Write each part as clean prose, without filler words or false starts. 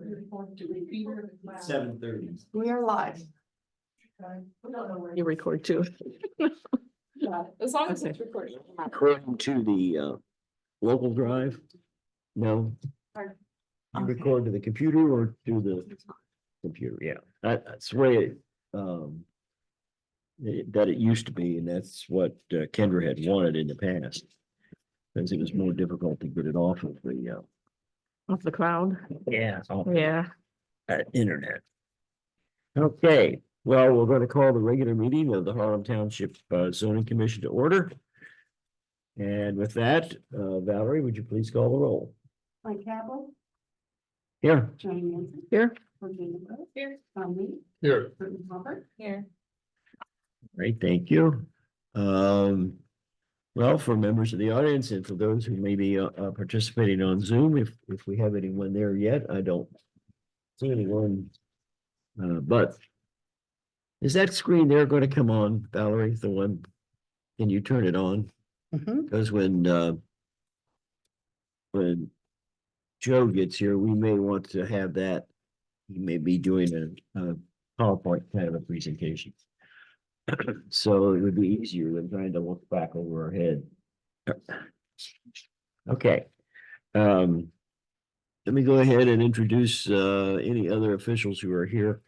7:30. We are live. You record too. As long as it's recorded. According to the local drive? No, you Okay. record to the computer or to the computer? Yeah, that's the way that it used to be, and that's what Kendra had wanted in the past. Because it was more difficult to get it off of the Off the cloud. Yeah. Internet. Okay, well, we're going to call the regular meeting of the Harlem Township Zoning Commission to order. And with that, Valerie, would you please call the roll? Mike Capel, Here. Johnny Hanson, Here. Virginia Rose, Here. Tom Lee, Here. Burton Hopper, Here. Great, thank you. Well, for members of the audience and for those who may be participating on Zoom, if we have anyone there yet, I don't see anyone. But is that screen there going to come on, Valerie? The one, can you turn it on? Because when Joe gets here, we may want to have that. He may be doing a PowerPoint kind of a presentation. So it would be easier than trying to look back over our head. Okay. Let me go ahead and introduce any other officials who are here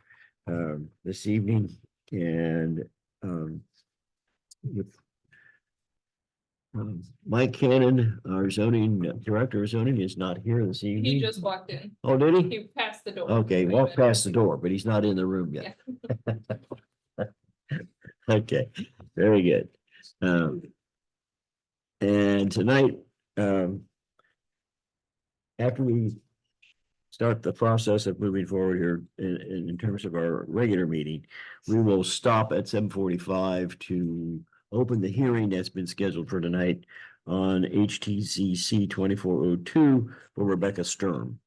this evening. And with Mike Cannon, our zoning director of zoning, is not here this evening. He just walked in. Oh, did he? He passed the door. Okay, Wait a walked minute. past the door, but he's not in the room yet. Yeah. Okay, very good. And tonight, after we start the process of moving forward here in terms of our regular meeting, we will stop at 7:45 to open the hearing that's been scheduled for tonight on HTZC 2402 for Rebecca Sturm.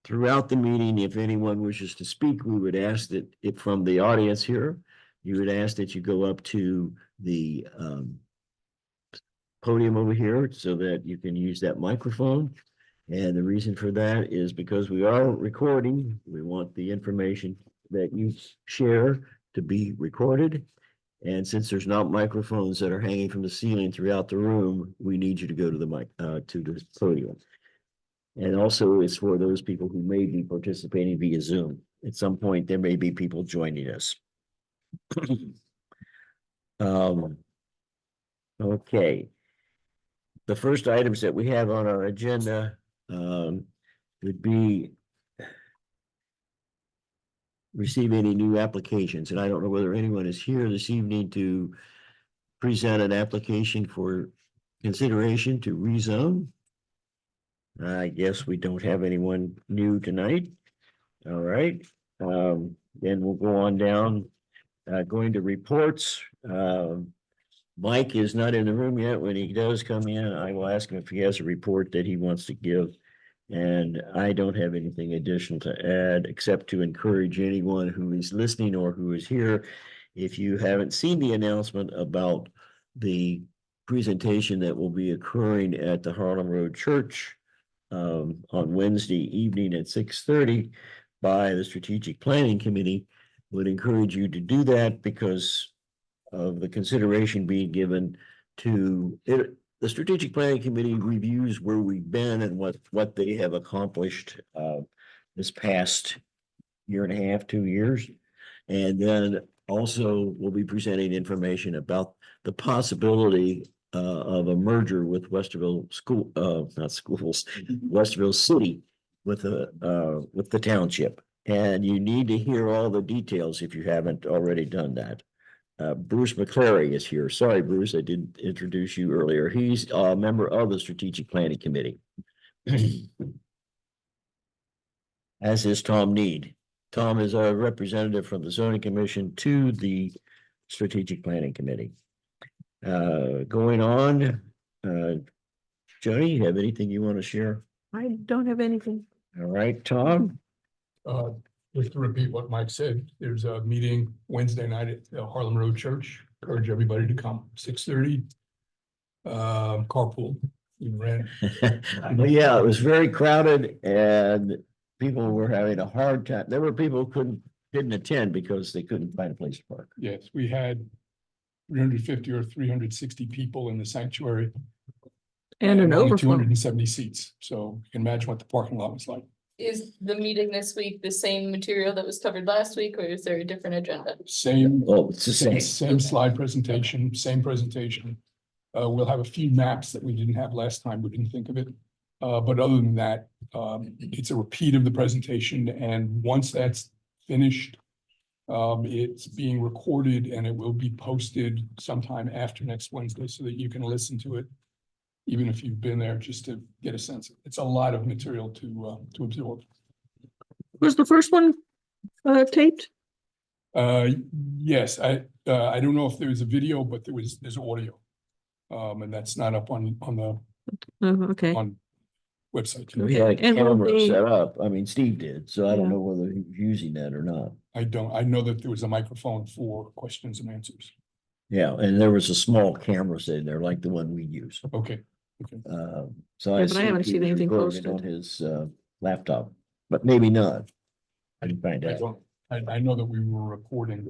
Throughout the meeting, if anyone wishes to speak, we would ask that if from the audience here, you would ask that you go up to the podium over here so that you can use that microphone. And the reason for that is because we are recording. We want the information that you share to be recorded. And since there's not microphones that are hanging from the ceiling throughout the room, we need you to go to the mic to the podium. And also it's for those people who may be participating via Zoom. At some point, there may be people joining us. Okay. The first items that we have on our agenda would be receive any new applications. And I don't know whether anyone is here this evening to present an application for consideration to rezone. I guess we don't have anyone new tonight. All right. Then we'll go on down, going to reports. Mike is not in the room yet. When he does come in, I will ask him if he has a report that he wants to give. And I don't have anything additional to add, except to encourage anyone who is listening or who is here. If you haven't seen the announcement about the presentation that will be occurring at the Harlem Road Church on Wednesday evening at 6:30 by the Strategic Planning Committee, would encourage you to do that because of the consideration being given to it. The Strategic Planning Committee reviews where we've been and what they have accomplished this past year and a half, 2 years. And then also we'll be presenting information about the possibility of a merger with Westerville School, not schools, Westerville City with the township. And you need to hear all the details if you haven't already done that. Bruce McClary is here. Sorry, Bruce, I didn't introduce you earlier. He's a member of the Strategic Planning Committee. As is Tom Need. Tom is a representative from the Zoning Commission to the Strategic Planning Committee. Going on, Jody, you have anything you want to share? I don't have anything. All right, Tom? Just to repeat what Mike said, there's a meeting Wednesday night at the Harlem Road Church. Encourage everybody to come, 6:30. Carpool, We ran, But yeah, it was very crowded and people were having a hard time. There were people who didn't attend because they couldn't find a place to park. yes, we had 350 or 360 people in the sanctuary. And an only overflow. 270 seats, so you can imagine what the parking lot was like. Is the meeting this week the same material that was covered last week, or is there a different agenda? Same, Oh, it's the same. same slide presentation, same presentation. We'll have a few maps that we didn't have last time, we didn't think of it. But other than that, it's a repeat of the presentation, and once that's finished, it's being recorded and it will be posted sometime after next Wednesday so that you can listen to it. Even if you've been there, just to get a sense. It's a lot of material to absorb. Was the first one taped? Yes, I don't know if there's a video, but there's audio. And that's not up on the Oh, okay. on website. We had a And will camera the- set up. I mean, Steve did, so I don't Yeah. know whether he was using that or not. I know that there was a microphone for questions and answers. Yeah, and there was a small camera sitting there like the one we use. Okay, So Yeah, but I haven't assumed he seen was anything recording it posted. on his laptop, but maybe not. I didn't find I out. don't, I know that we were recording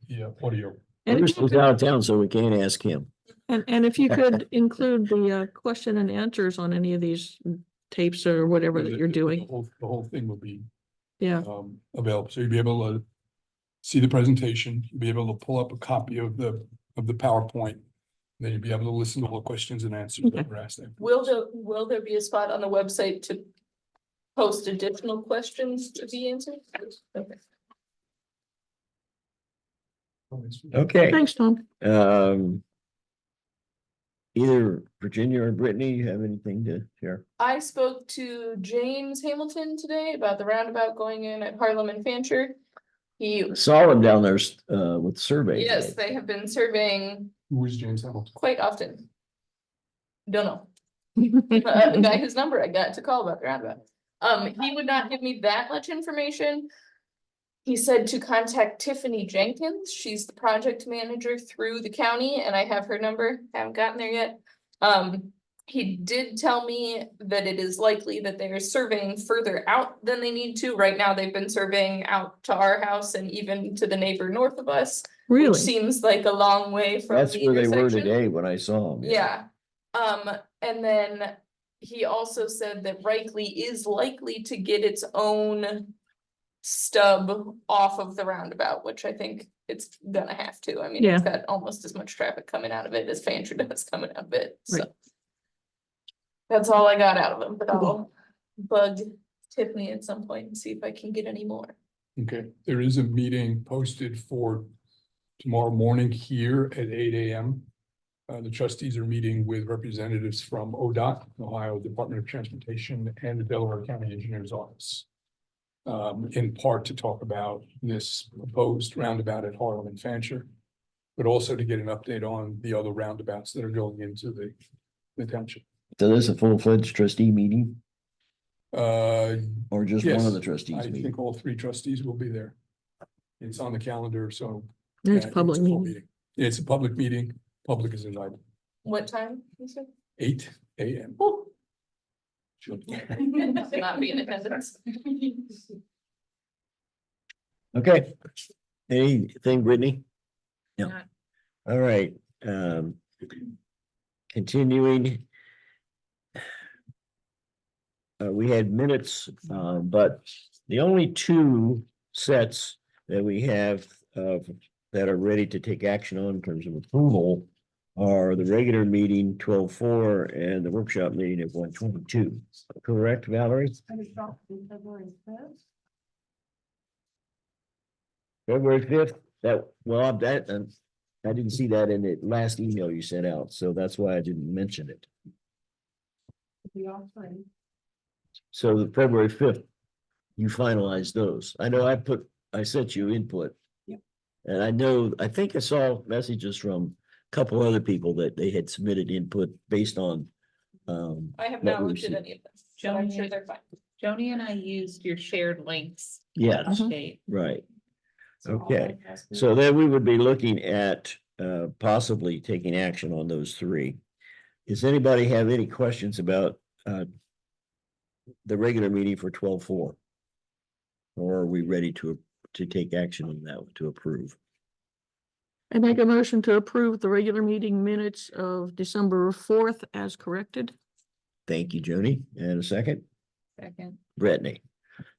the audio. And if Bruce you was could- out of town, so we can't ask him. And if you could include the question and answers on any of these tapes or whatever that you're doing, The whole thing will be yeah, available, so you'll be able to see the presentation, you'll be able to pull up a copy of the PowerPoint. Then you'll be able to listen to all the questions and answers that Okay. were asked. There. Will there be a spot on the website to post additional questions to be answered? Okay. Okay, thanks, Tom. either Virginia or Brittany, you have anything to share? I spoke to James Hamilton today about the roundabout going in at Harlem and Fancher. He, Saw him down there with survey. yes, they have been surveying Who is James Hamilton? quite often. Don't know. The guy whose number I got to call about the roundabout. He would not give me that much information. He said to contact Tiffany Jenkins. She's the project manager through the county, and I have her number. Haven't gotten there yet. He did tell me that it is likely that they are surveying further out than they need to. Right now, they've been surveying out to our house and even to the neighbor north of us, which Really? seems like a long way from That's the where they were intersection. today when I saw them. Yeah, and then he also said that Reichley is likely to get its own stub off of the roundabout, which I think it's gonna have to. I mean, it's got almost as much traffic coming out of it as Fancher does coming out of it, so. Right. That's all I got out of him, but I'll bug Tiffany at some point and see if I can get any more. Okay, there is a meeting posted for tomorrow morning here at 8 AM. The trustees are meeting with representatives from ODOT, Ohio Department of Transportation, and the Delaware County Engineers Office. In part to talk about this proposed roundabout at Harlem and Fancher, but also to get an update on the other roundabouts that are going into the township. So this is a full-fledged trustee meeting Uh, or just one Yes, of the trustees I meeting? think all three trustees will be there. It's on the calendar, so. It's yeah, I think public a full meeting. Yeah, it's a public meeting, public is invited, What time, you said? 8 AM. Oh. Not be in attendance. Okay. Anything, Brittany? No. Not. All right, continuing. We had minutes, but the only two sets that we have that are ready to take action on in terms of approval are the regular meeting 12/4 and the workshop meeting at 1/22. Correct, Valerie? I was shocked in February 5th. February 5th, I didn't see that in the last email you sent out, so that's why I didn't mention it. The offering. So the February 5th, you finalized those. I know I sent you input. Yep. And I think I saw messages from a couple other people that they had submitted input based on. I have what not we looked at received. any of them, so I'm sure they're fine. Joni and I used your shared links. Yes, last date. right. So all Okay. that has to- So then we would be looking at possibly taking action on those three. Does anybody have any questions about the regular meeting for 12/4? Or are we ready to take action on that, to approve? I make a motion to approve the regular meeting minutes of December 4th as corrected. Thank you, Joni. And a second, Second. Brittany.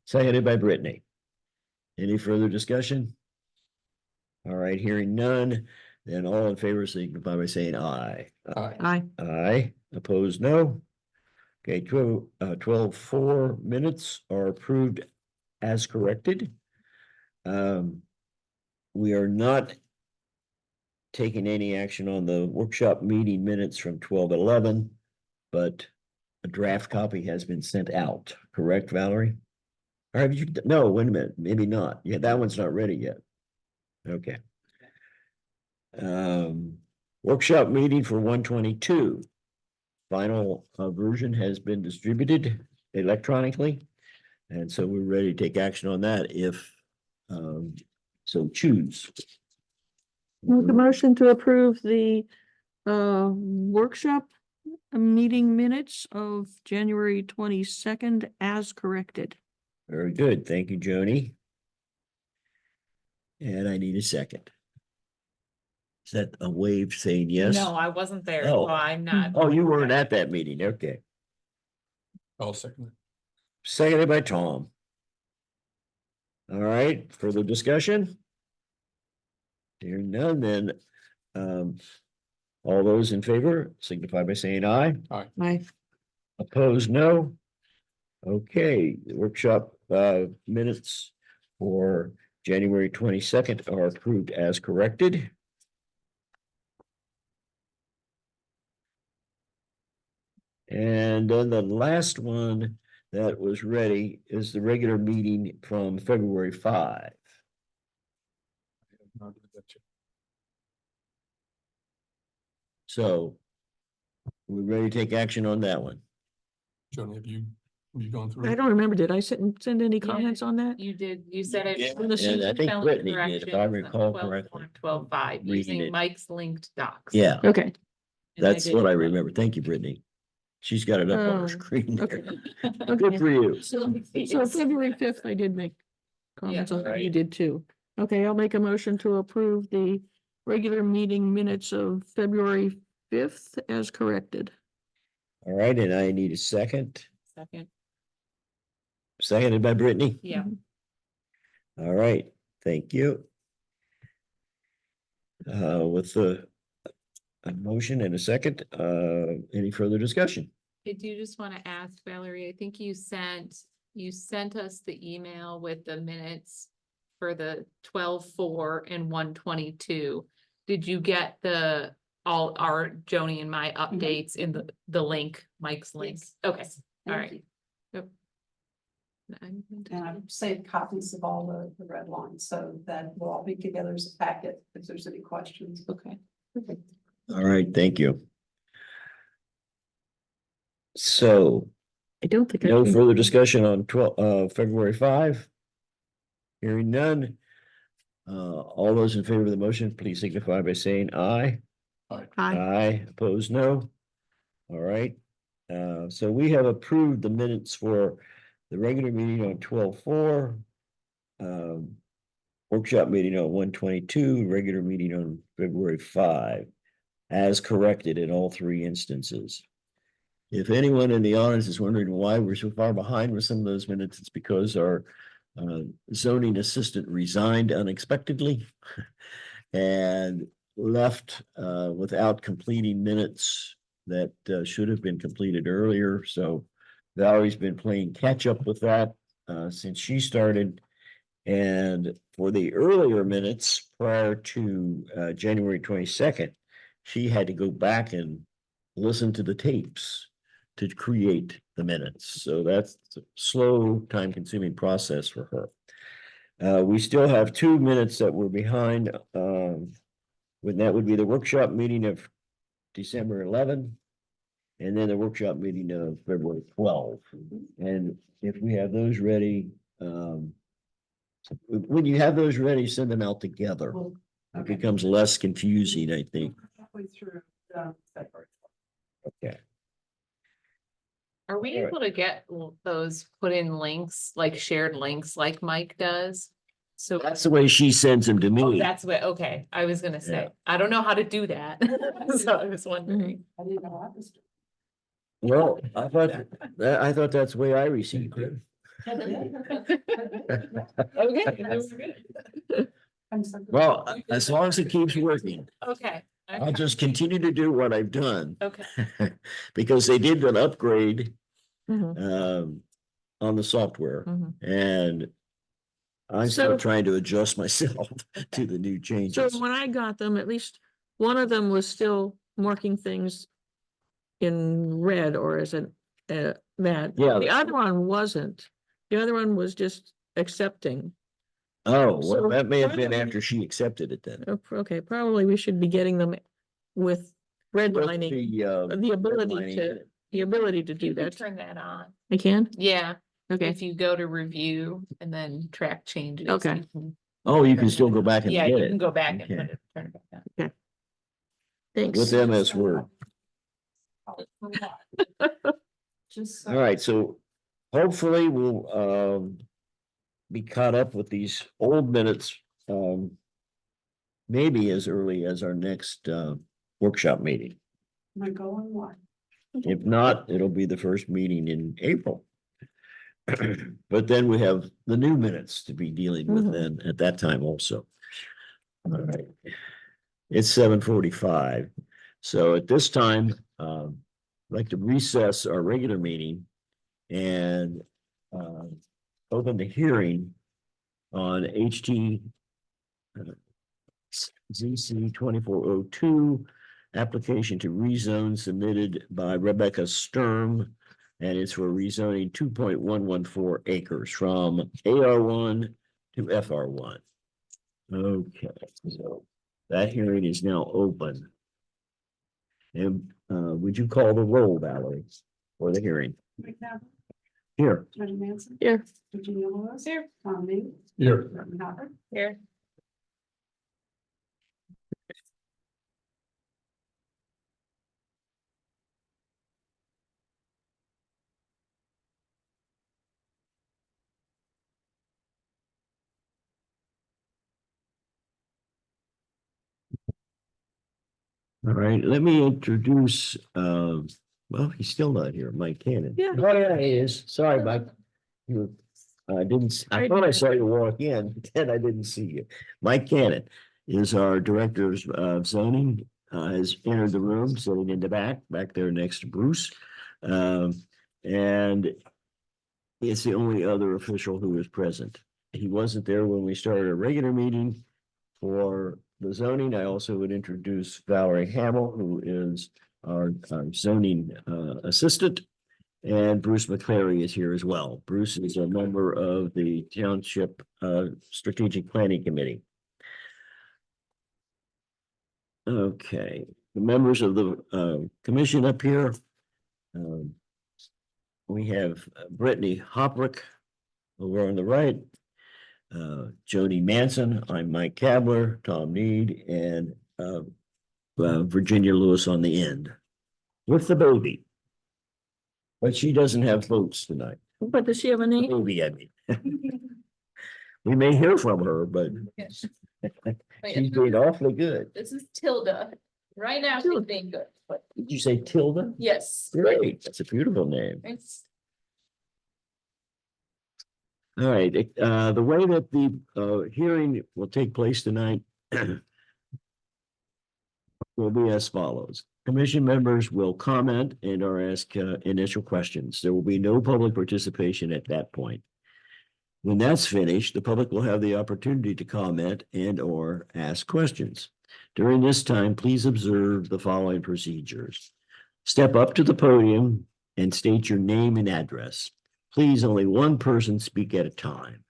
Seconded by Brittany. Any further discussion? All right, hearing none, then all in favor signify by saying aye. Aye. Aye, opposed, no. Okay, 12/4 minutes are approved as corrected. We are not taking any action on the workshop meeting minutes from 12/11, but a draft copy has been sent out, correct, Valerie? Or have you, no, wait a minute, maybe not. Yeah, that one's not ready yet. Okay. Workshop meeting for 122. Final version has been distributed electronically. And so we're ready to take action on that if so choose. Make a motion to approve the workshop meeting minutes of January 22nd as corrected. Very good. Thank you, Joni. And I need a second. Is that a wave saying yes? No, I wasn't there, Oh. so I'm not. Oh, you weren't at that meeting. Okay. I'll second it. Seconded by Tom. All right, further discussion? Hearing none, then all those in favor signify by saying aye. Aye. Opposed, no. Okay, the workshop minutes for January 22nd are approved as corrected. And then the last one that was ready is the regular meeting from February 5. So we're ready to take action on that one. Joni, have you gone through? I it? don't remember, did I send any Yeah. comments on that? You did, you said it. Yeah, and I think Brittany did, if I recall correctly. 12/5, Reading using it. Mike's linked docs. Yeah, Okay, And I that's did what I that. remember. Thank you, Brittany. She's got it up on Oh, her screen. okay. Good for you. So February 5th, I did make comments on that, you Right. did too. Okay, I'll make a motion to approve the regular meeting minutes of February 5th as corrected. All right, and I need a second. Second, Seconded by Brittany. yeah. All right, thank you. With a motion and a second, any further discussion? I do just want to ask Valerie, I think you sent us the email with the minutes for the 12/4 and 122. Did you get all our Joni and my updates in the link, Mike's link? Yes. Okay, all Thank right. you. Yep. And I've saved copies of all the red lines, so that will all be together as a packet if there's any questions. Okay. All right, thank you. So I don't think I no can- further discussion on February 5. Hearing none. All those in favor of the motion, please signify by saying aye. Aye. Aye, opposed, no. All right, so we have approved the minutes for the regular meeting on 12/4. Workshop meeting on 122, regular meeting on February 5, as corrected in all three instances. If anyone in the audience is wondering why we're so far behind with some of those minutes, it's because our zoning assistant resigned unexpectedly and left without completing minutes that should have been completed earlier. So Valerie's been playing catch up with that since she started. And for the earlier minutes prior to January 22nd, she had to go back and listen to the tapes to create the minutes. So that's a slow, time-consuming process for her. We still have 2 minutes that we're behind. When that would be the workshop meeting of December 11, and then the workshop meeting of February 12. And if we have those ready, when you have those ready, send them out together. Well, It okay. becomes less confusing, I think. Halfway through February. Okay. Are we All right. able to get those put in links, like shared links like Mike does? So That's the way she sends them to oh, me. that's what, okay, I was gonna Yeah. say, I don't know how to do that. So I was wondering. I didn't know I was. Well, I thought that's the way I received it. Okay, then we're good. Well, as long as it keeps working, Okay. I'll just continue to do what I've done. Okay, Because they did an upgrade Mhm, on the software mhm. and I'm still So- trying to adjust myself to the new So changes. when I got them, at least one of them was still marking things in red or as an, that. Yeah. The other one wasn't. The other one was just accepting. Oh, So- well, that may have been after she accepted it then. Okay, probably we should be getting them with redlining, the ability redlining. to do you can that. turn that on. I can? Yeah, Okay, if you go to review and then track changes. Okay. Oh, you turn can still that go on. back and Yeah, get you it. can go back and Okay. put it, turn it back on. thanks. With MS Word. Just. All right, so hopefully we'll be caught up with these old minutes. Maybe as early as our next workshop meeting. My going one. If not, it'll be the first meeting in April. But then we have the new minutes to be dealing with Mhm. then at that time also. All right. It's 7:45. So at this time, I'd like to recess our regular meeting and open the hearing on HT ZC 2402 application to rezone submitted by Rebecca Sturm. And it's for rezoning 2.114 acres from AR1 to FR1. Okay, so that hearing is now open. And would you call the roll, Valerie, for the hearing? McNabb, Here. Jody Manson, Here, Virginia Lewis. Here. Tom Need, Here. Martin Howard. Here. All right, let me introduce, well, he's still not here, Mike Cannon. Yeah. Oh, yeah, he is. Sorry, Mike. You, I didn't, I thought I saw you walk in, then I didn't see you. Mike Cannon is our Director of Zoning, has entered the room, sitting in the back there next to Bruce. And it's the only other official who is present. He wasn't there when we started a regular meeting for the zoning. I also would introduce Valerie Hamill, who is our zoning assistant. And Bruce McClary is here as well. Bruce is a member of the Township Strategic Planning Committee. Okay, the members of the commission up here. We have Brittany Hoprick over on the right. Jody Manson, I'm Mike Kabler, Tom Need, and Virginia Lewis on the end with the baby. But she doesn't have votes tonight. but does she have a name? Baby, I mean. We may hear from her, but Yes. she's doing awfully good. This is Tilda. Right now, she's Tilda. being good, but Did you say Tilda? yes. Great, that's a beautiful name. It's All right, the way that the hearing will take place tonight will be as follows. Commission members will comment and or ask initial questions. There will be no public participation at that point. When that's finished, the public will have the opportunity to comment and or ask questions. During this time, please observe the following procedures. Step up to the podium and state your name and address. Please, only one person speak at a time.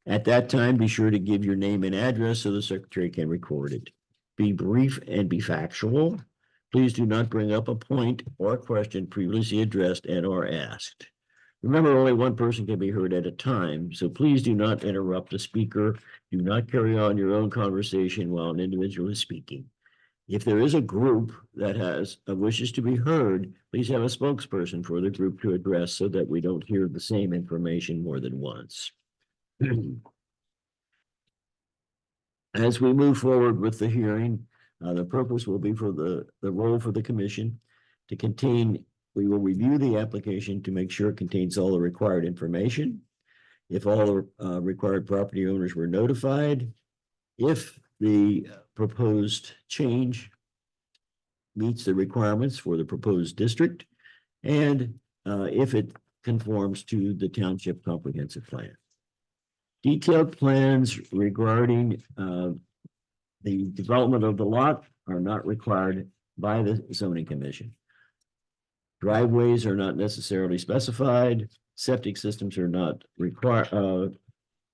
At that time, be sure to give your name and address so the secretary can record it. Be brief and be factual. Please do not bring up a point or a question previously addressed and or asked. Remember, only one person can be heard at a time, so please do not interrupt the speaker. Do not carry on your own conversation while an individual is speaking. If there is a group that has wishes to be heard, please have a spokesperson for the group to address so that we don't hear the same information more than once. As we move forward with the hearing, the purpose will be for the role for the commission to contain, we will review the application to make sure it contains all the required information. If all the required property owners were notified, if the proposed change meets the requirements for the proposed district, and if it conforms to the township comprehensive plan. Detailed plans regarding the development of the lot are not required by the zoning commission. Driveways are not necessarily specified. Septic systems are not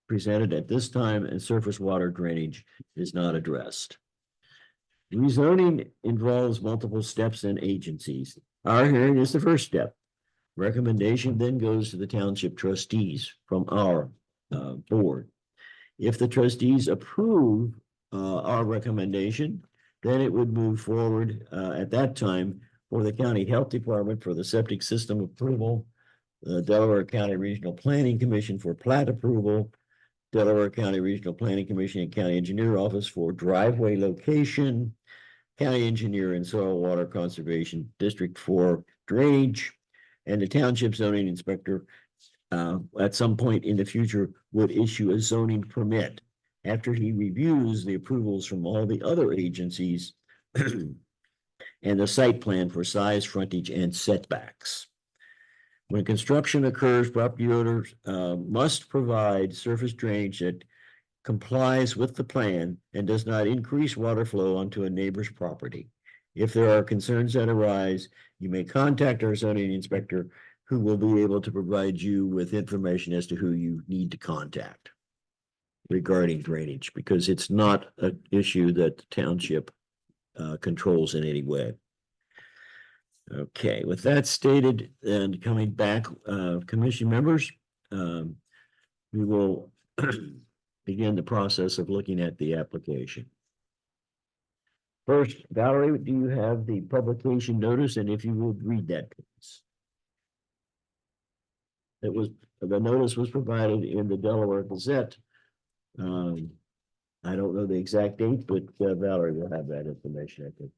presented at this time, and surface water drainage is not addressed. Rezoning involves multiple steps and agencies. Our hearing is the first step. Recommendation then goes to the township trustees from our board. If the trustees approve our recommendation, then it would move forward at that time for the county health department for the septic system approval, the Delaware County Regional Planning Commission for plat approval, Delaware County Regional Planning Commission and County Engineer Office for driveway location, County Engineer and Soil Water Conservation District for drainage, and the Township Zoning Inspector at some point in the future would issue a zoning permit after he reviews the approvals from all the other agencies and the site plan for size, frontage, and setbacks. When construction occurs, property owners must provide surface drainage that complies with the plan and does not increase water flow onto a neighbor's property. If there are concerns that arise, you may contact our zoning inspector, who will be able to provide you with information as to who you need to contact regarding drainage, because it's not an issue that the township controls in any way. Okay, with that stated, and coming back, commission members, we will begin the process of looking at the application. First, Valerie, do you have the publication notice? And if you would read that, please. The notice was provided in the Delaware Gazette. I don't know the exact date, but Valerie will have that information, I think.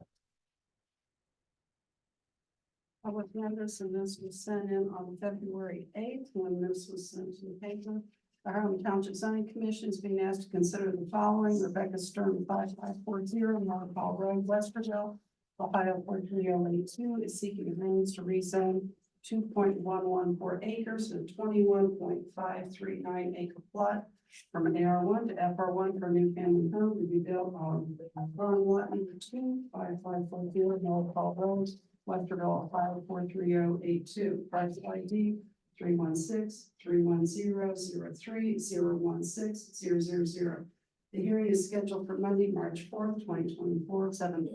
Public notice, and this was sent in on February 8th, when this was sent to the paper. The Harlem Township Zoning Commission is being asked to consider the following: Rebecca Stern, 5540 North Hall Road, Westerville, Ohio 43082, is seeking a variance to rezone 2.114 acres and 21.539 acre plot from an AR1 to FR1 for a new family home to be built on lot number 2, 5540 North Hall Road, Westerville, Ohio 43082. Price ID 316-310-03-016-000. The hearing is scheduled for Monday, March 4th, 2024, 7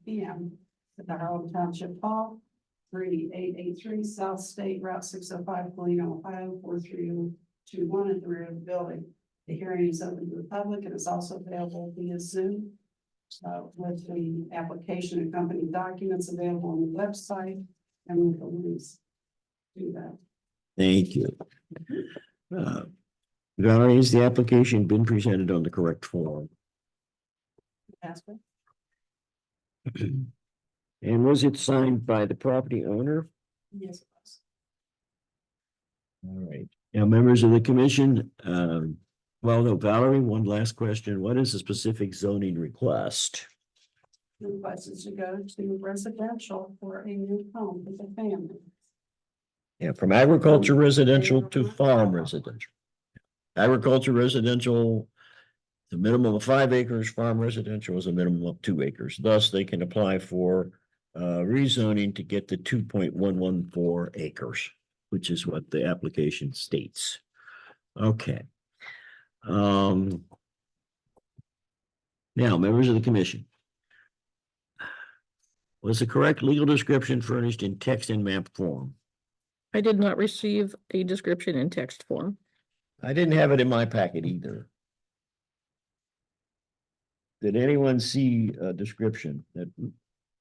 p.m. at the Harlem Township Hall, 3883 South State Route 605, Galena, Ohio 43021, at the rear of the building. The hearing is open to the public and is also available via Zoom. With the application and company documents available on the website and with the links to that. Thank you. Valerie, has the application been presented on the correct form? Aspect. And was it signed by the property owner? Yes, it was. All right. Now, members of the commission, well, no, Valerie, one last question. What is the specific zoning request? The request is to go to residential for a new home with a family. Yeah, from agriculture residential to farm residential. Agriculture residential, the minimum of 5 acres, farm residential is a minimum of 2 acres. Thus, they can apply for rezoning to get the 2.114 acres, which is what the application states. Okay. Now, members of the commission. Was the correct legal description furnished in text and map form? I did not receive a description in text form. I didn't have it in my packet either. did anyone see a description that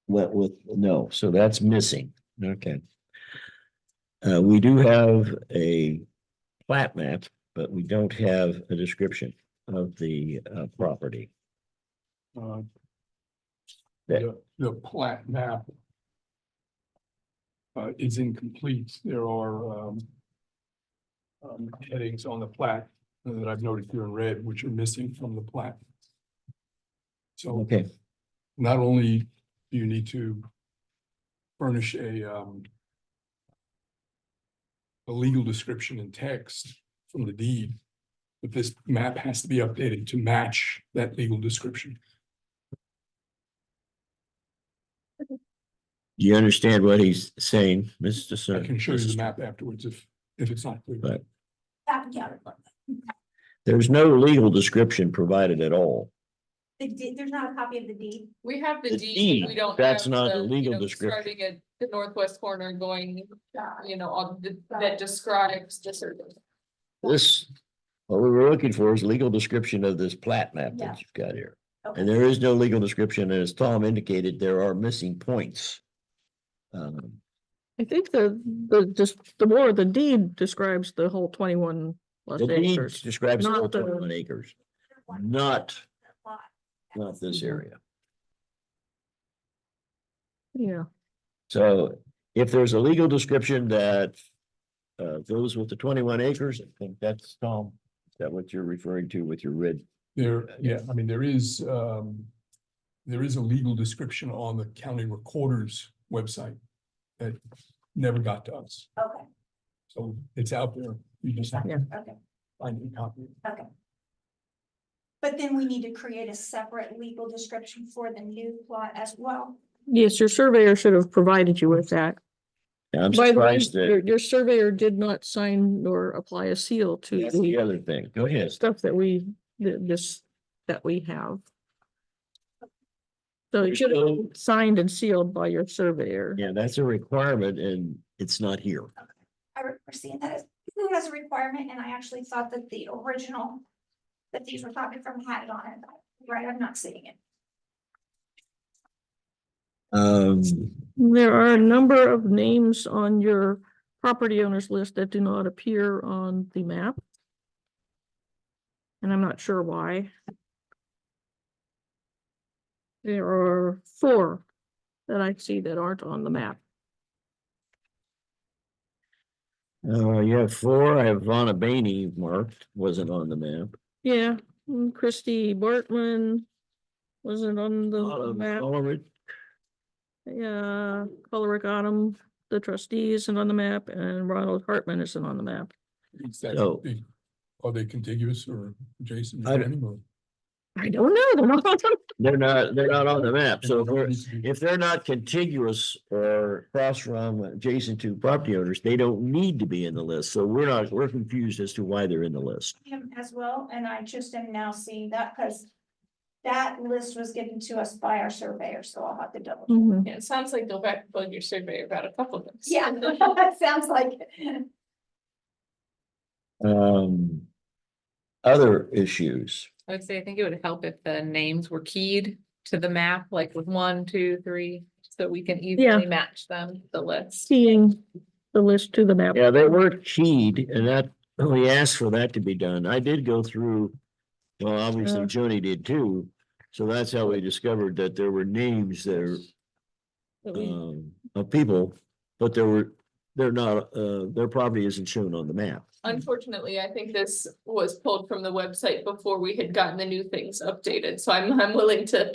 went with, no, so that's missing, okay. We do have a plat map, but we don't have a description of the property. Uh, That- the plat map is incomplete. There are headings on the plat that I've noted here in red, which are missing from the plat. So Okay, not only do you need to furnish a legal description in text from the deed, but this map has to be updated to match that legal description. do you understand what he's saying, Mr. Sir? I can show you the map afterwards if it's not clear. But Yeah, there's no legal description provided at all. there's not a copy of the deed. We have the The deed, but we deed, don't. that's have not the, a legal you know, description. Starting at the northwest corner going, you know, that describes the survey. This, what we were looking for is legal description of this plat map Yeah. that you've got here. Okay. And there is no legal description, and as Tom indicated, there are missing points. I think the more the deed describes the whole 21 plus The deed acres. describes all Not the- 21 acres, not this area. Yeah, So if there's a legal description that goes with the 21 acres, I think that's, Tom, is that what you're referring to with your red? Yeah, I mean, there is a legal description on the county recorder's website that never got to us. Okay, So it's out there. You just have to okay, find a copy. okay. But then we need to create a separate legal description for the new plot as well. yes, your surveyor should have provided you with that. I'm By the way, surprised that, your surveyor did not sign nor apply a seal to that's the the other thing. Go ahead. stuff that we have. So it should have been signed and sealed by your surveyor. Yeah, that's a requirement and it's not here. I remember seeing that as a requirement, and I actually thought that the original that these were copied from had it on it. Right, I'm not seeing it. There are a number of names on your property owners list that do not appear on the map. And I'm not sure why. There are 4 that I see that aren't on the map. You have 4. I have Vonna Bainey marked, wasn't on the map. Yeah, Christy Bartman wasn't on the map. Coleridge, Yeah, Coloric Autumn, the trustee isn't on the map, and Ronald Hartman isn't on the map. Is that- So- Are they contiguous or adjacent? I don't- Anymore? I don't know, they're not on the- they're not on the map, so Needs to be- if they're not contiguous or across from adjacent to property owners, they don't need to be in the list, so we're confused as to why they're in the list. Him as well, and I just am now seeing that because that list was given to us by our surveyor, so I'll have to double. check. Mhm. Yeah, it sounds like go back and bug your surveyor about a couple of things. Yeah, that sounds like it. Other issues, I would say, I think it would help if the names were keyed to the map, like with 1, 2, 3, so we can easily match them, to the list. Seeing the list to the map. yeah, they were keyed, and that, we asked for that to be done. I did go through, well, obviously Joni did too, so that's how we discovered that there were names that are That we- of people, but they're not, their property isn't shown on the map. Unfortunately, I think this was pulled from the website before we had gotten the new things updated, so I'm willing to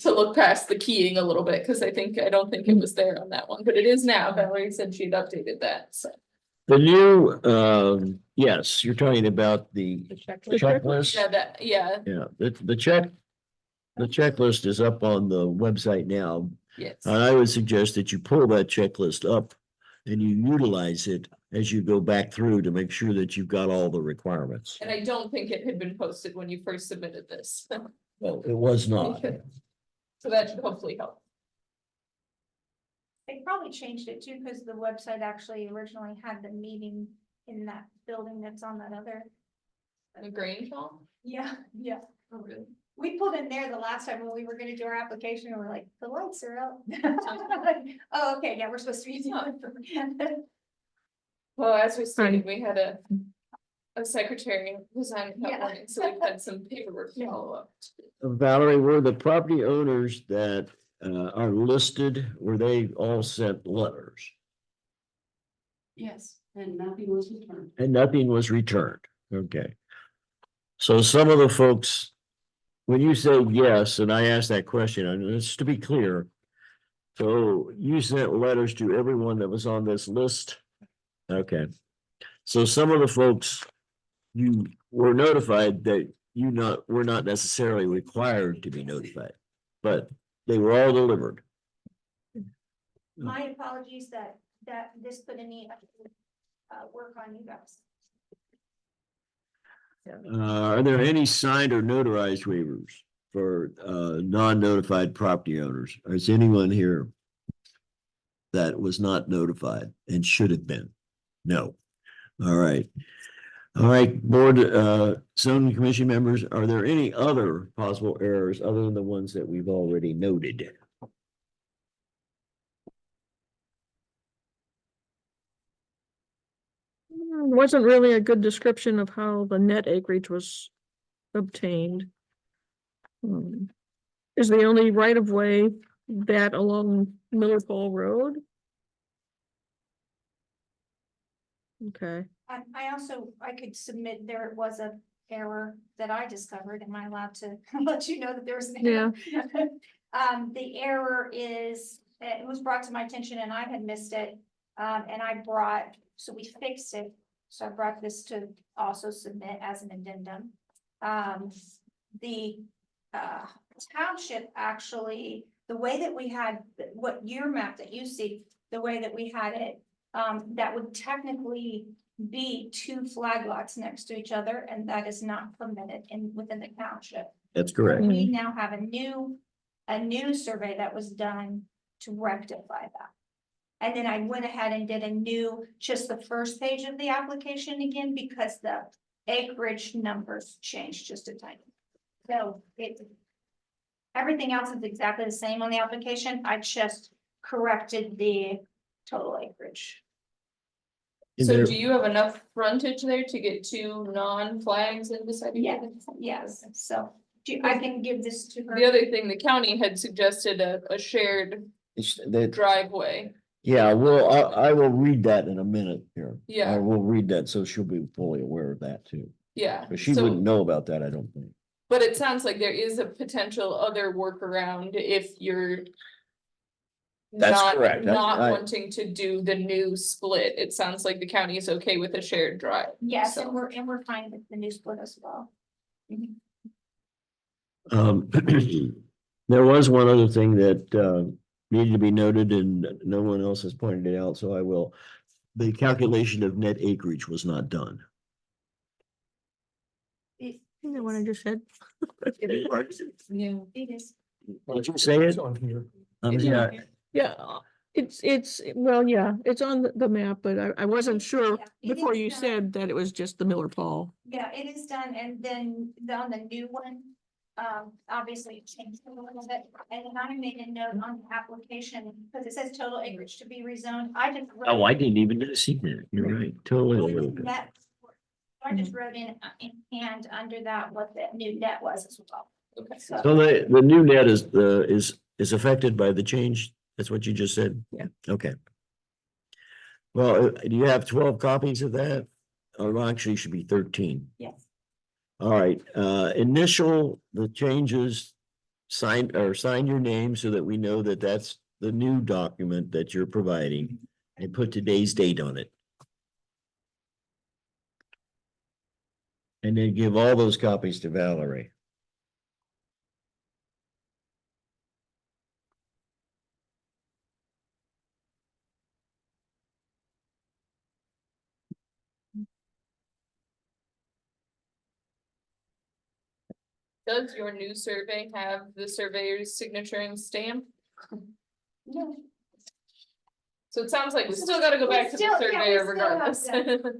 look past the keying a little bit, because I don't think it was there on that one, but it is now. Valerie said she'd updated that, so. The new, yes, you're talking about the The checklist. checklist. Yeah, Yeah, the checklist is up on the website now. yes. And I would suggest that you pull that checklist up and you utilize it as you go back through to make sure that you've got all the requirements. And I don't think it had been posted when you first submitted this, Well, it was not. so that should hopefully help. They probably changed it too, because the website actually originally had the meeting in that building that's on that other. The Grange Hall? Yeah, yeah. Oh, really? We pulled in there the last time when we were gonna do our application, and we're like, the lights are out. Oh, okay, yeah, we're supposed to be on. Well, as we stated, we had a secretary resign that Yeah. morning, so we've had some paperwork to follow up. Valerie, were the property owners that are listed, were they all sent letters? Yes, and nothing was returned. And nothing was returned? Okay. So some of the folks, when you say yes, and I asked that question, and just to be clear, so you sent letters to everyone that was on this list? Okay. So some of the folks, you were notified that were not necessarily required to be notified, but they were all delivered. My apologies that this put any work on you guys. Are there any signed or notarized waivers for non-notified property owners? Is anyone here that was not notified and should have been? No. All right. All right, board, zoning commission members, are there any other possible errors other than the ones that we've already noted? Wasn't really a good description of how the net acreage was obtained. Is the only right of way that along Miller Fall Road? Okay, I could submit, there was a error that I discovered. Am I allowed to let you know that there was an error? The error is, it was brought to my attention and I had missed it. And so we fixed it. So I brought this to also submit as an addendum. The township actually, the way that we had, what your map that you see, the way that we had it, that would technically be 2 flag lots next to each other, and that is not permitted within the township. That's correct. We now have a new survey that was done to rectify that. And then I went ahead and did just the first page of the application again, because the acreage numbers changed just a tiny. So everything else is exactly the same on the application. I just corrected the total acreage. So do you have enough frontage there to get 2 non-flags in beside each Yeah. other? Yes, so I can give this to her. The other thing, the county had suggested a shared driveway. Yeah, well, I will read that in a minute here. I Yeah. will read that, so she'll be fully aware of that too. Yeah, But she wouldn't know about that, I don't think. but it sounds like there is a potential other workaround if you're That's correct. not I- wanting to do the new split. It sounds like the county is okay with a shared drive. Yes, So- and we're fine with the new split as well. There was one other thing that needed to be noted and no one else has pointed it out, so I will. The calculation of net acreage was not done. It you know what I just said? Yeah. it is. Did you say it? It's on here. Yeah, Yeah, well, yeah, it's on the map, but I wasn't sure Yeah, it before is you done. said that it was just the Miller Fall. Yeah, it is done, and then on the new one, obviously it changed a little bit, and then I made a note on the application, because it says total acreage to be rezoned, I just. oh, I didn't even see that. You're right, totally. wrote net. I just wrote in hand under that what the new net was as well. Okay. So the new net is affected by the change. That's what you just said? Yeah. Okay. Well, do you have 12 copies of that? Or actually it should be 13. Yes. All right, initial the changes, sign your name so that we know that that's the new document that you're providing and put today's date on it. And then give all those copies to Valerie. Does your new survey have the surveyor's signature and stamp? No. So it sounds like we still gotta go back to the Still, yeah, we surveyor still have regardless. to.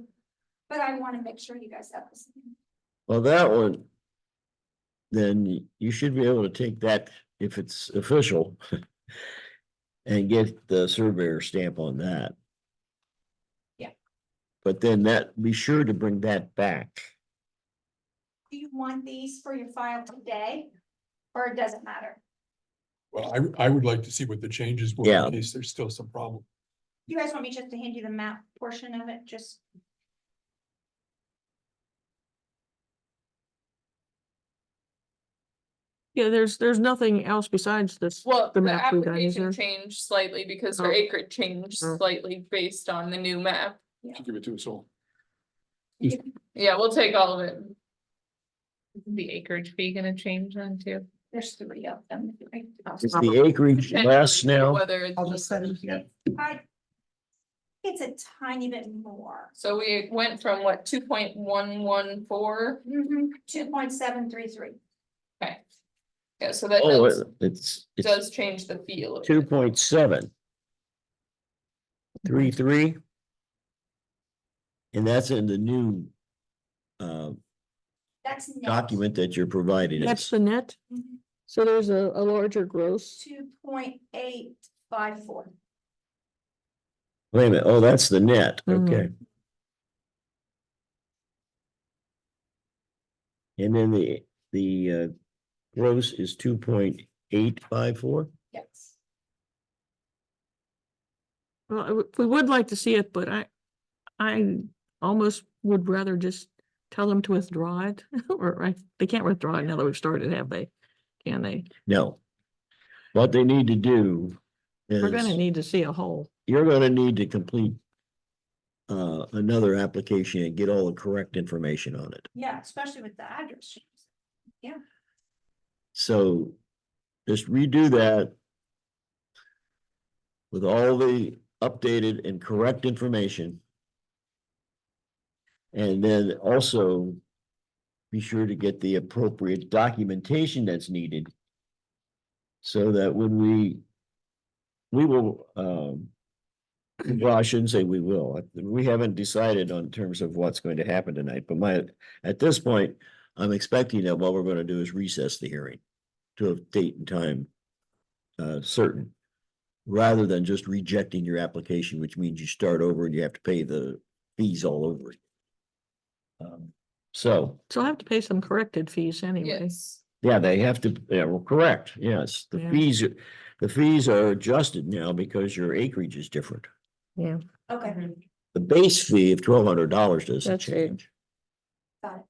But I want to make sure you guys have this. Well, that one, then you should be able to take that if it's official. And get the surveyor stamp on that. Yeah. But then be sure to bring that back. Do you want these for your file today? Or it doesn't matter? Well, I would like to see what the changes were Yeah. in case there's still some problem. You guys want me just to hand you the map portion of it, just? Yeah, there's nothing else besides this. Well, The the map we got, is application there? changed slightly because our Oh. acreage changed Oh. slightly based on the new map. To give it to us all. Yeah, we'll take all of it. The acreage fee gonna change then too? There's 3 of them. Is the acreage less now? Whether it's. I'll just send it to you. It's a tiny bit more. So we went from what, 2.114? 2.733. Okay. Yeah, so that Oh, does it's change the fee a little two bit. point seven. 3.3. And that's in the new That's net. document that you're providing That's us. the net, Mhm. so there's a larger gross. 2.854. Wait a minute, oh, that's the net, Mhm. okay. And then the gross is 2.854. Yes. Well, we would like to see it, but I almost would rather just tell them to withdraw it, or they can't withdraw it now that we've started, have they? Can they? No. What they need to do We're gonna is, need to see a whole. you're gonna need to complete another application and get all the correct information on it. Yeah, especially with the address changes. So just redo that with all the updated and correct information. And then also be sure to get the appropriate documentation that's needed. So that when we will, well, I shouldn't say we will, we haven't decided on terms of what's going to happen tonight, but at this point, I'm expecting that what we're going to do is recess the hearing to a date and time certain, rather than just rejecting your application, which means you start over and you have to pay the fees all over. So, So I have to pay some corrected fees anyway. Yes. yeah, they have to, yeah, well, correct, yes, Yeah. the fees are adjusted now because your acreage is different. Yeah, Okay, The base fee of $1,200 doesn't That's it. change. got it.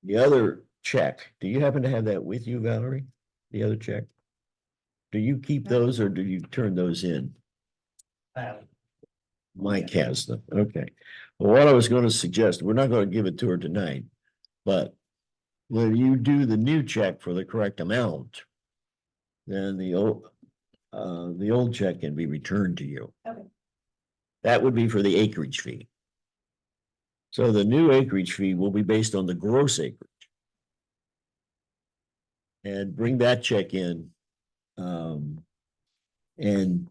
The other check, do you happen to have that with you, Valerie? The other check? Do you keep those or do you turn those in? Mike has them, okay. Well, what I was gonna suggest, we're not gonna give it to her tonight, but when you do the new check for the correct amount, then the old check can be returned to you. Okay. That would be for the acreage fee. So the new acreage fee will be based on the gross acreage. And bring that check in, and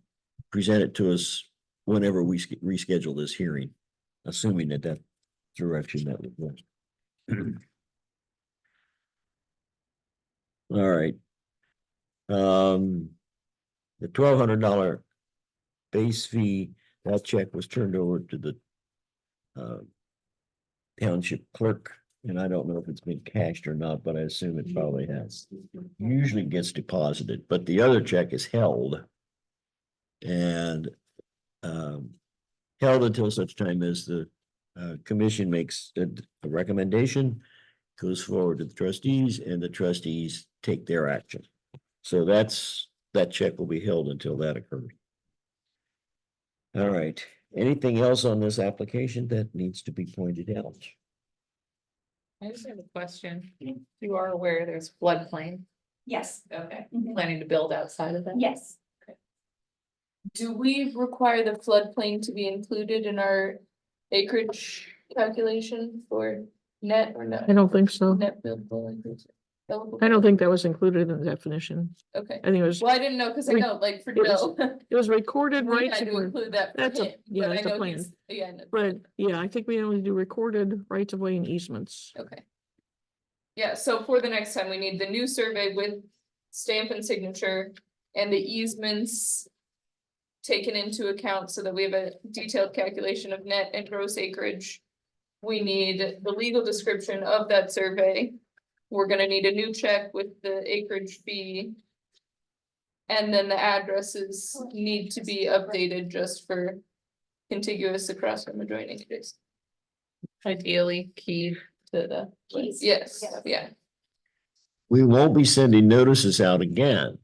present it to us whenever we reschedule this hearing, assuming that direction that would go. All right. The $1,200 base fee, that check was turned over to the township clerk, and I don't know if it's been cashed or not, but I assume it probably has. Usually gets deposited, but the other check is held. And held until such time as the commission makes a recommendation, goes forward to the trustees, and the trustees take their action. So that check will be held until that occurs. All right, anything else on this application that needs to be pointed out? I just have a question. You are aware there's floodplain. Yes. Okay. Mhm. Planning to build outside of that? Yes. Do we require the floodplain to be included in our acreage calculation for net or no? I don't think so. Net buildable acreage. I don't think that was included in the definition. Okay, I think it was, well, I didn't know, cause I know, like, for It was Joe. it was recorded We rights had of to way. include that for That's a- him, yeah, but I that's a know plan. he's, yeah, no, But yeah, I think we only do recorded rights of way and easements. okay. Yeah, so for the next time, we need the new survey with stamp and signature and the easements taken into account so that we have a detailed calculation of net and gross acreage. We need the legal description of that survey. We're gonna need a new check with the acreage fee. And then the addresses need to be updated just for contiguous across from adjoining adjacent. Ideally keyed to the, Keys. yes, Yeah. yeah. We won't be sending notices out again.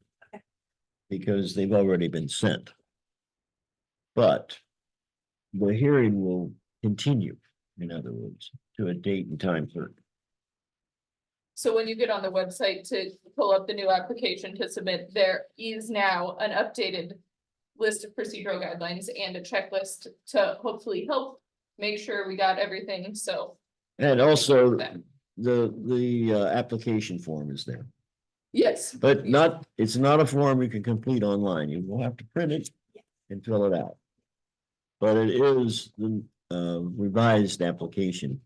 Because they've already been sent. But the hearing will continue, in other words, to a date and time certain. So when you get on the website to pull up the new application to submit, there is now an updated list of procedural guidelines and a checklist to hopefully help make sure we got everything, so. And also, the application form is there. Yes. But it's not a form you can complete online. You will have to print it and fill it out. But it is the revised application,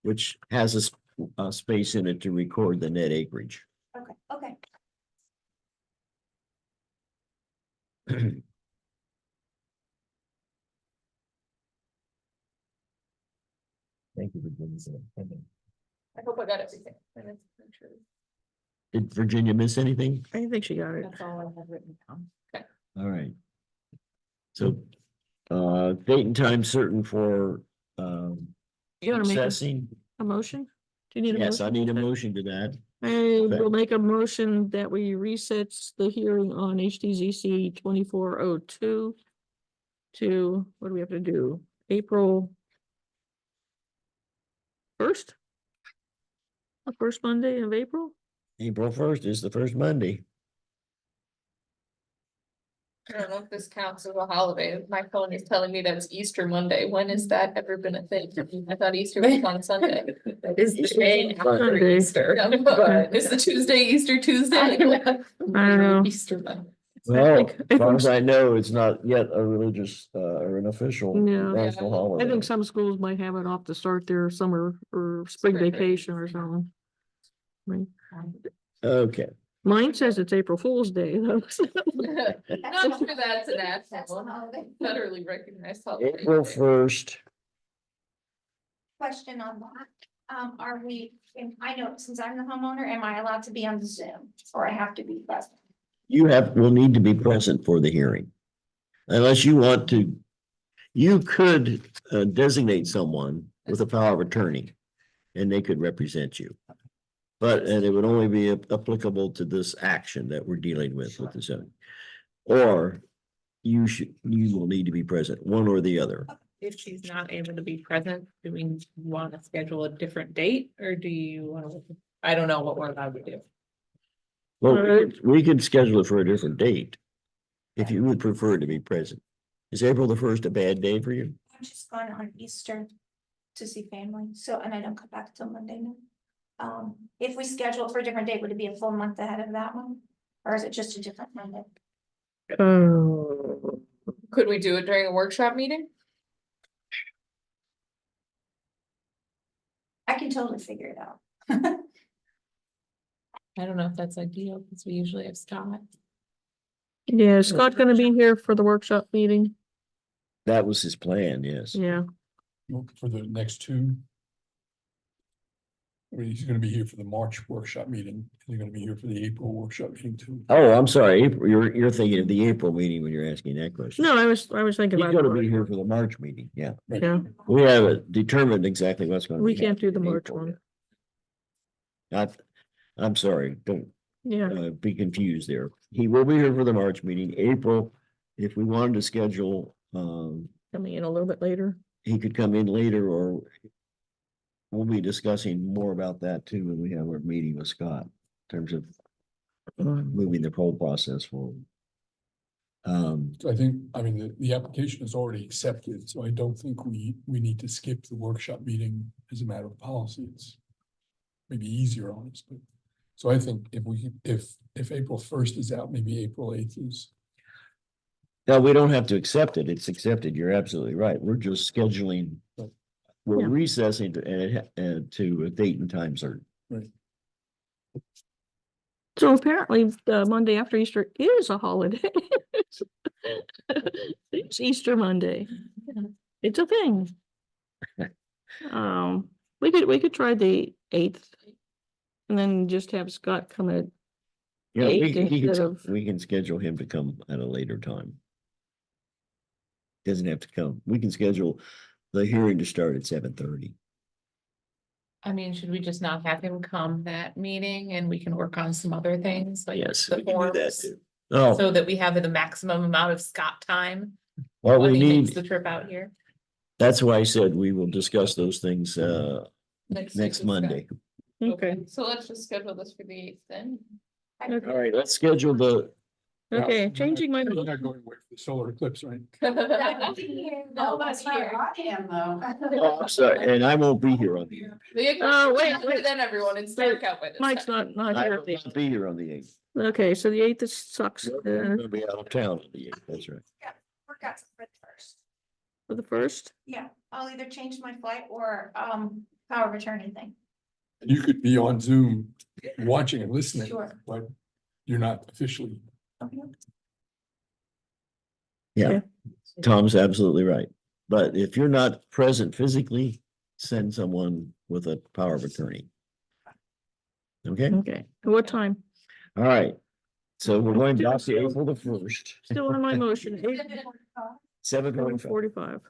which has a space in it to record the net acreage. Okay. Thank you for doing that. I hope I got everything. And it's- I'm sure. Did Virginia miss anything? I think she got it. That's all I have written down. All right. So, date and time certain for, You wanna make assessing. a motion? Do you need a motion? Yes, I need a motion to that. I will make a motion that we reset the hearing on HTZC 2402 to, what do we have to do? April 1st? The first Monday of April? April 1st is the first Monday. I don't know if this counts as a holiday. My phone is telling me that it's Easter Monday. When has that ever been a thing? I thought Easter was on Sunday. That is the day after Sunday. Easter. But is the Tuesday Easter Tuesday? I don't know. Easter Monday. Well, think- as far as I know, it's not yet a religious, or an official Yeah. national Yeah. holiday. I think some schools might have it off to start their summer or spring Spring break. vacation or something. Right. Okay, Mine says it's April Fool's Day though. Not sure that's an That's a actual holiday. federally recognized holiday. April 1st. Question on that. Are we, and I know since I'm the homeowner, am I allowed to be on Zoom or I have to be present? Will need to be present for the hearing. Unless you want to, you could designate someone with a power of attorney. And they could represent you. And it would only be applicable to this action that we're dealing with the zoning. Or you will need to be present, one or the other. If she's not able to be present, do we want to schedule a different date or do you want to? I don't know what we're allowed to do. Well, we could schedule it for a different date. If you would prefer to be present. Is April the 1st a bad day for you? I'm just going on Easter to see family, so, and I don't come back till Monday night. If we schedule it for a different date, would it be a full month ahead of that one? Or is it just a different Monday? Oh, Could we do it during a workshop meeting? I can totally figure it out. I don't know if that's ideal because we usually have Scott. yeah, is Scott gonna be here for the workshop meeting? That was his plan, yes. Yeah, For the next two. I mean, he's gonna be here for the March workshop meeting. He's gonna be here for the April workshop meeting too. Oh, I'm sorry, April, you're thinking of the April meeting when you're asking that question. no, I was thinking He's about. gonna be here for the March meeting, yeah. Yeah, We haven't determined exactly what's gonna. we be can't do the happening in March April one. yet. I'm sorry, don't Yeah, be confused there. He will be here for the March meeting. April, if we wanted to schedule, coming in a little bit later. he could come in later, or we'll be discussing more about that too when we have our meeting with Scott in terms of moving the whole process forward. So I think, I mean, the application is already accepted, so I don't think we need to skip the workshop meeting as a matter of policy. It's maybe easier on us, but, so I think if April 1st is out, maybe April 8th is. No, we don't have to accept it. It's accepted. You're absolutely right. We're just scheduling. We're Yeah. recessing to a date and time certain. So apparently, Monday after Easter is a holiday. It's Easter Monday. It's a thing. We could try the 8th. And then just have Scott come at Yeah, eight instead of, we can schedule him to come at a later time. Doesn't have to come. We can schedule the hearing to start at 7:30. I mean, should we just not have him come that meeting and we can work on some other things like Yes, the we can do that forms? too. Oh, So that we have the maximum amount of Scott time well, when we he makes the need, trip out here. that's why I said we will discuss those things next week with Scott. Monday. okay, So let's just schedule this for the 8th then. All right, let's schedule the, okay, changing my. You're not going away for the solar eclipse, right? No, that's here. I am though. oh, I'm sorry, and I won't be here on the 8th. Oh, wait. Then everyone, it's dark out by this Mike's time. not I here. will not be here on the 8th. Okay, so the 8th is sucks I'm gonna be out of town on the 8th, that's right. Work out for the first. for the first. Yeah, I'll either change my flight or, power of attorney thing. You could be on Zoom watching and listening, Sure. but you're not officially. Okay. Yeah, Tom's absolutely right. But if you're not present physically, send someone with a power of attorney. Okay, Okay, what time? all right. So we're going back to April the 1st, Still on my motion, 7:45. 8:45.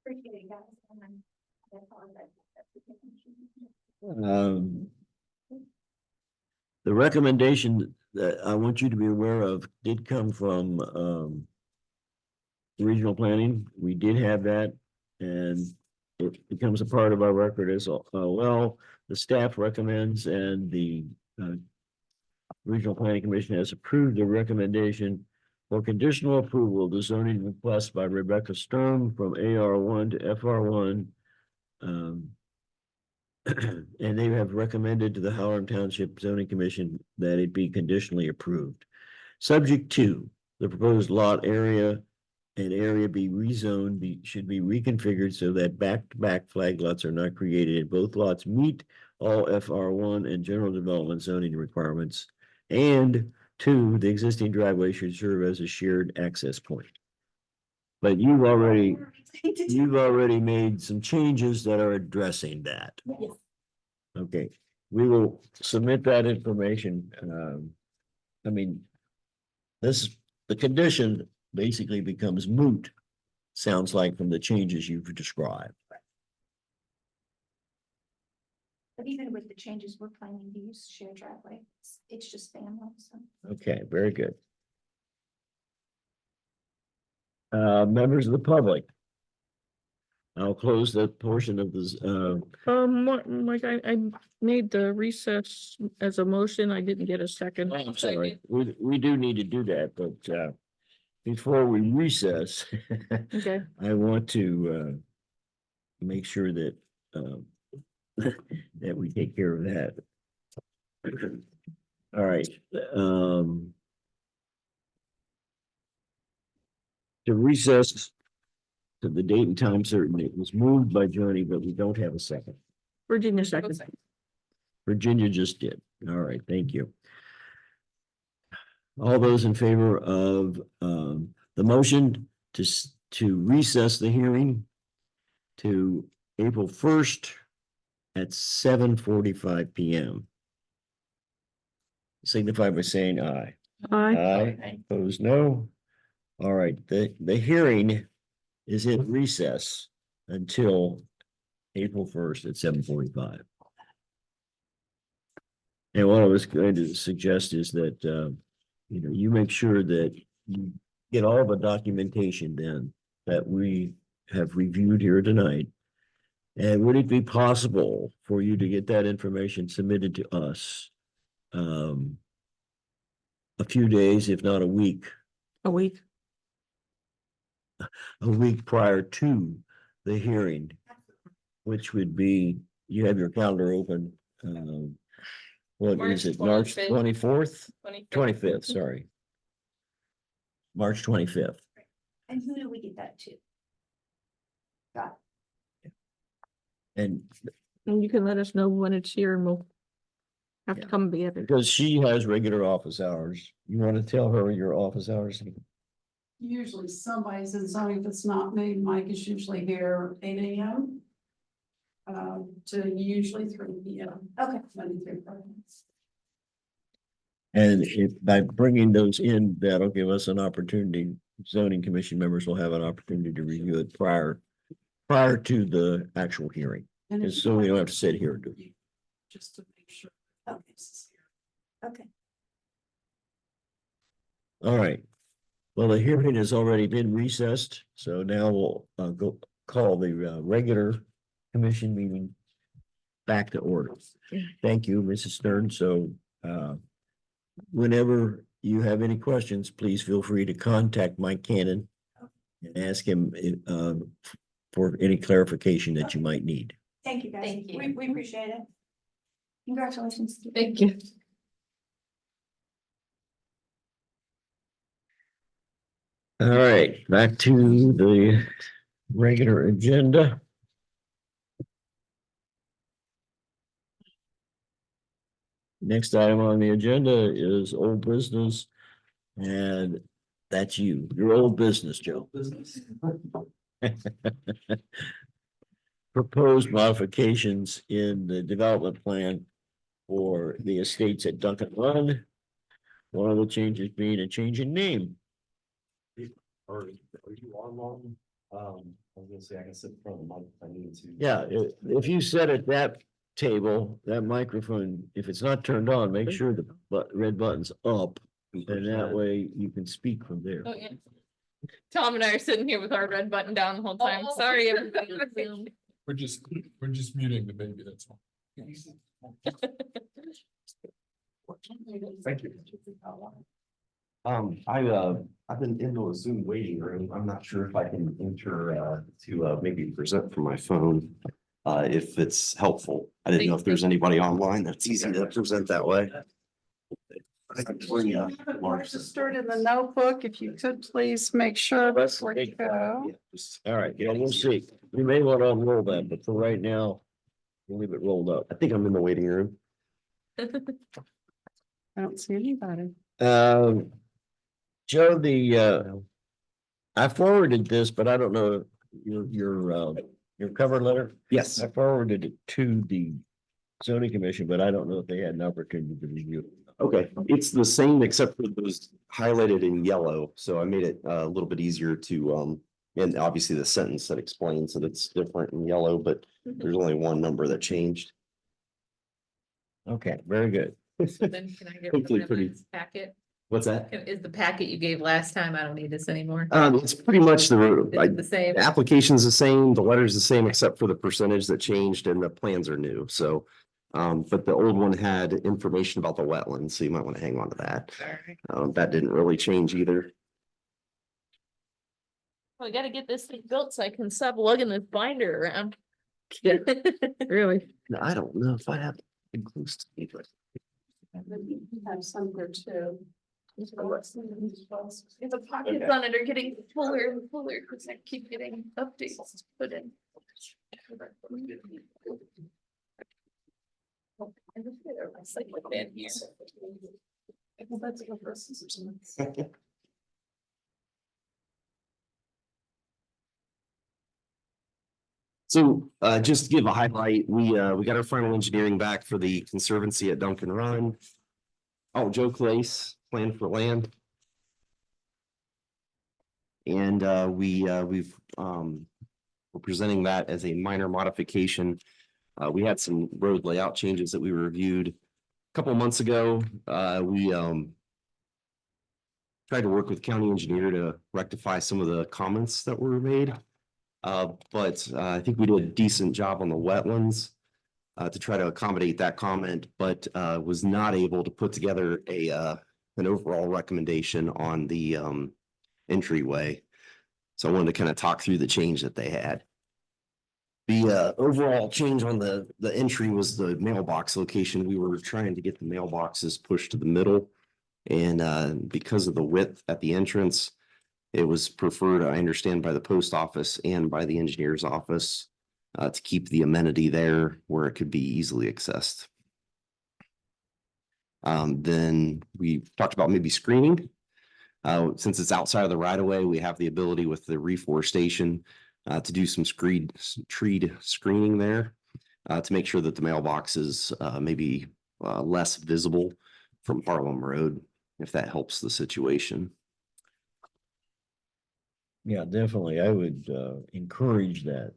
Appreciate it, guys. I apologize. The recommendation that I want you to be aware of did come from regional planning. We did have that, and it becomes a part of our record as well. The staff recommends, and the Regional Planning Commission has approved the recommendation for conditional approval of the zoning request by Rebecca Sturm from AR1 to FR1. And they have recommended to the Howard Township Zoning Commission that it be conditionally approved. Subject to the proposed lot area and area be rezoned, should be reconfigured so that back-to-back flag lots are not created, and both lots meet all FR1 and general development zoning requirements. And 2, the existing driveway should serve as a shared access point. But you've already made some changes that are addressing that. Yes. Okay, we will submit that information. I mean, the condition basically becomes moot, sounds like, from the changes you've described. But even with the changes, we're planning to use shared driveway. It's just family, so. Okay, very good. Members of the public. I'll close that portion of this, Mike, I made the recess as a motion. I didn't get a second. I'm sorry, we do need to do that, but before we recess, Okay, I want to make sure that that we take care of that. All right. To recess to the date and time certain, it was moved by Johnny, but we don't have a second. Virginia second. Virginia just did. All right, thank you. All those in favor of the motion to recess the hearing to April 1st at 7:45 PM. Signify by saying aye. Aye. Aye, opposed, no. All right, the hearing is in recess until April 1st at 7:45. And what I was going to suggest is that, you make sure that you get all the documentation then that we have reviewed here tonight. And would it be possible for you to get that information submitted to us a few days, if not a week prior to the hearing, which would be, you have your calendar open. what March is it, March 25th. 24th? 25th. 25th, sorry. March 25th. And who do we get that to? Got And And you can let us know when it's here and we'll have to Yeah. come be at it. because she has regular office hours, you want to tell her your office hours? Usually somebody's in zoning, if it's not me, Mike is usually here 8 a.m. To usually 3 p.m. Okay. Monday through Friday. And if by bringing those in, that'll give us an opportunity, zoning commission members will have an opportunity to review it prior to the actual hearing. And if Just so we don't have to sit here and do it. Just to make sure. Okay. this is here. Okay. All right. Well, the hearing has already been recessed, so now we'll go call the regular commission meeting back to order. Thank you, Mrs. Stern. So whenever you have any questions, please feel free to contact Mike Cannon and ask him for any clarification that you might need. Thank you, guys. Thank you. We appreciate it. Congratulations. Thank you. All right, back to the regular agenda. Next item on the agenda is old business. And that's you, your old business, Joe. Proposed modifications in the development plan for the estates at Duncan Run. One of the changes being a change in name. Are you online? I was gonna say I can sit in front of the mic if I need to. Yeah, if you sit at that table, that microphone, if it's not turned on, make sure the red button's up. And that way you can speak from there. Oh, yeah. Tom and I are sitting here with our red button down the whole time. Sorry, everybody. We're just muting the baby, that's all. Thank you. I've been in the Zoom waiting room. I'm not sure if I can enter to maybe present from my phone. If it's helpful. I didn't know if there's anybody online that's easy to present that way. Registered in the notebook, if you could please make sure before you go. All right, yeah, we'll see. We may want to unroll that, but for right now, we'll leave it rolled up. I think I'm in the waiting room. I don't see anybody. Joe, I forwarded this, but I don't know your cover letter. Yes. I forwarded it to the zoning commission, but I don't know if they had an opportunity to review it. Okay, it's the same except for those highlighted in yellow, so I made it a little bit easier to and obviously the sentence that explains that it's different in yellow, but there's only one number that changed. Okay, very good. So then can I get Hopefully rid of pretty- this packet? What's that? Is the packet you gave last time? I don't need this anymore. It's pretty much Is it the same? the application's the same, the letter's the same, except for the percentage that changed and the plans are new, so. But the old one had information about the wetlands, so you might want to hang on to that. Sorry. That didn't really change either. We gotta get this thing built so I can stop lugging this binder around. Really? No, I don't know if I have. Includes. Have some here too. The pockets on it are getting fuller and fuller because I keep getting updates to put in. I just get a recycling bin here. That's the first. So just to give a highlight, we got our final engineering back for the conservancy at Duncan Run. Oh, Joe Clace, plan for land. And we're presenting that as a minor modification. We had some road layout changes that we reviewed a couple of months ago. We tried to work with county engineer to rectify some of the comments that were made. But I think we did a decent job on the wetlands to try to accommodate that comment, but was not able to put together an overall recommendation on the entryway. So I wanted to kind of talk through the change that they had. The overall change on the entry was the mailbox location. We were trying to get the mailboxes pushed to the middle. And because of the width at the entrance, it was preferred, I understand, by the post office and by the engineer's office to keep the amenity there where it could be easily accessed. Then we talked about maybe screening. Since it's outside of the right of way, we have the ability with the reforestation to do some tree screening there to make sure that the mailbox is maybe less visible from Harlem Road, if that helps the situation. Yeah, definitely. I would encourage that.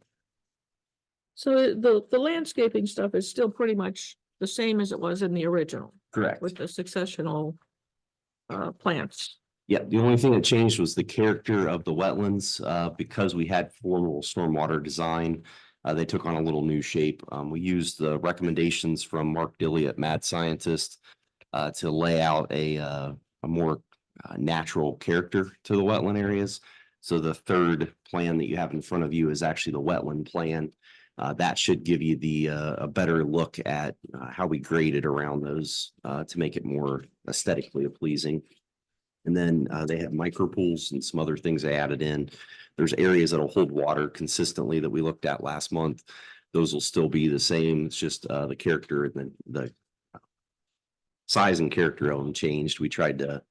So the landscaping stuff is still pretty much the same as it was in the original. Correct. With the successional plants. Yeah, the only thing that changed was the character of the wetlands, because we had formal stormwater design. They took on a little new shape. We used the recommendations from Mark Dilley at Mad Scientist to lay out a more natural character to the wetland areas. So the third plan that you have in front of you is actually the wetland plan. That should give you a better look at how we graded around those to make it more aesthetically pleasing. And then they have micro pools and some other things they added in. There's areas that'll hold water consistently that we looked at last month. Those will still be the same. It's just the character and the size and character of them changed. We tried to,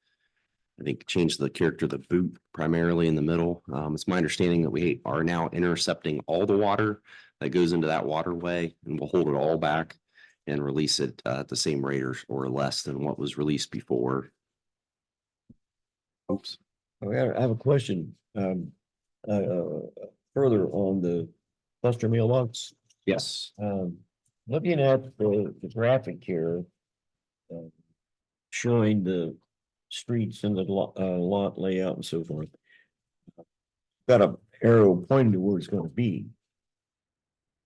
I think, change the character of the boot primarily in the middle. It's my understanding that we are now intercepting all the water that goes into that waterway, and we'll hold it all back and release it at the same rate or less than what was released before. Oops. I have a question. Further on the cluster mailbox, Yes. looking at the graphic here. Showing the streets and the lot layout and so forth. Got a arrow pointing to where it's gonna be.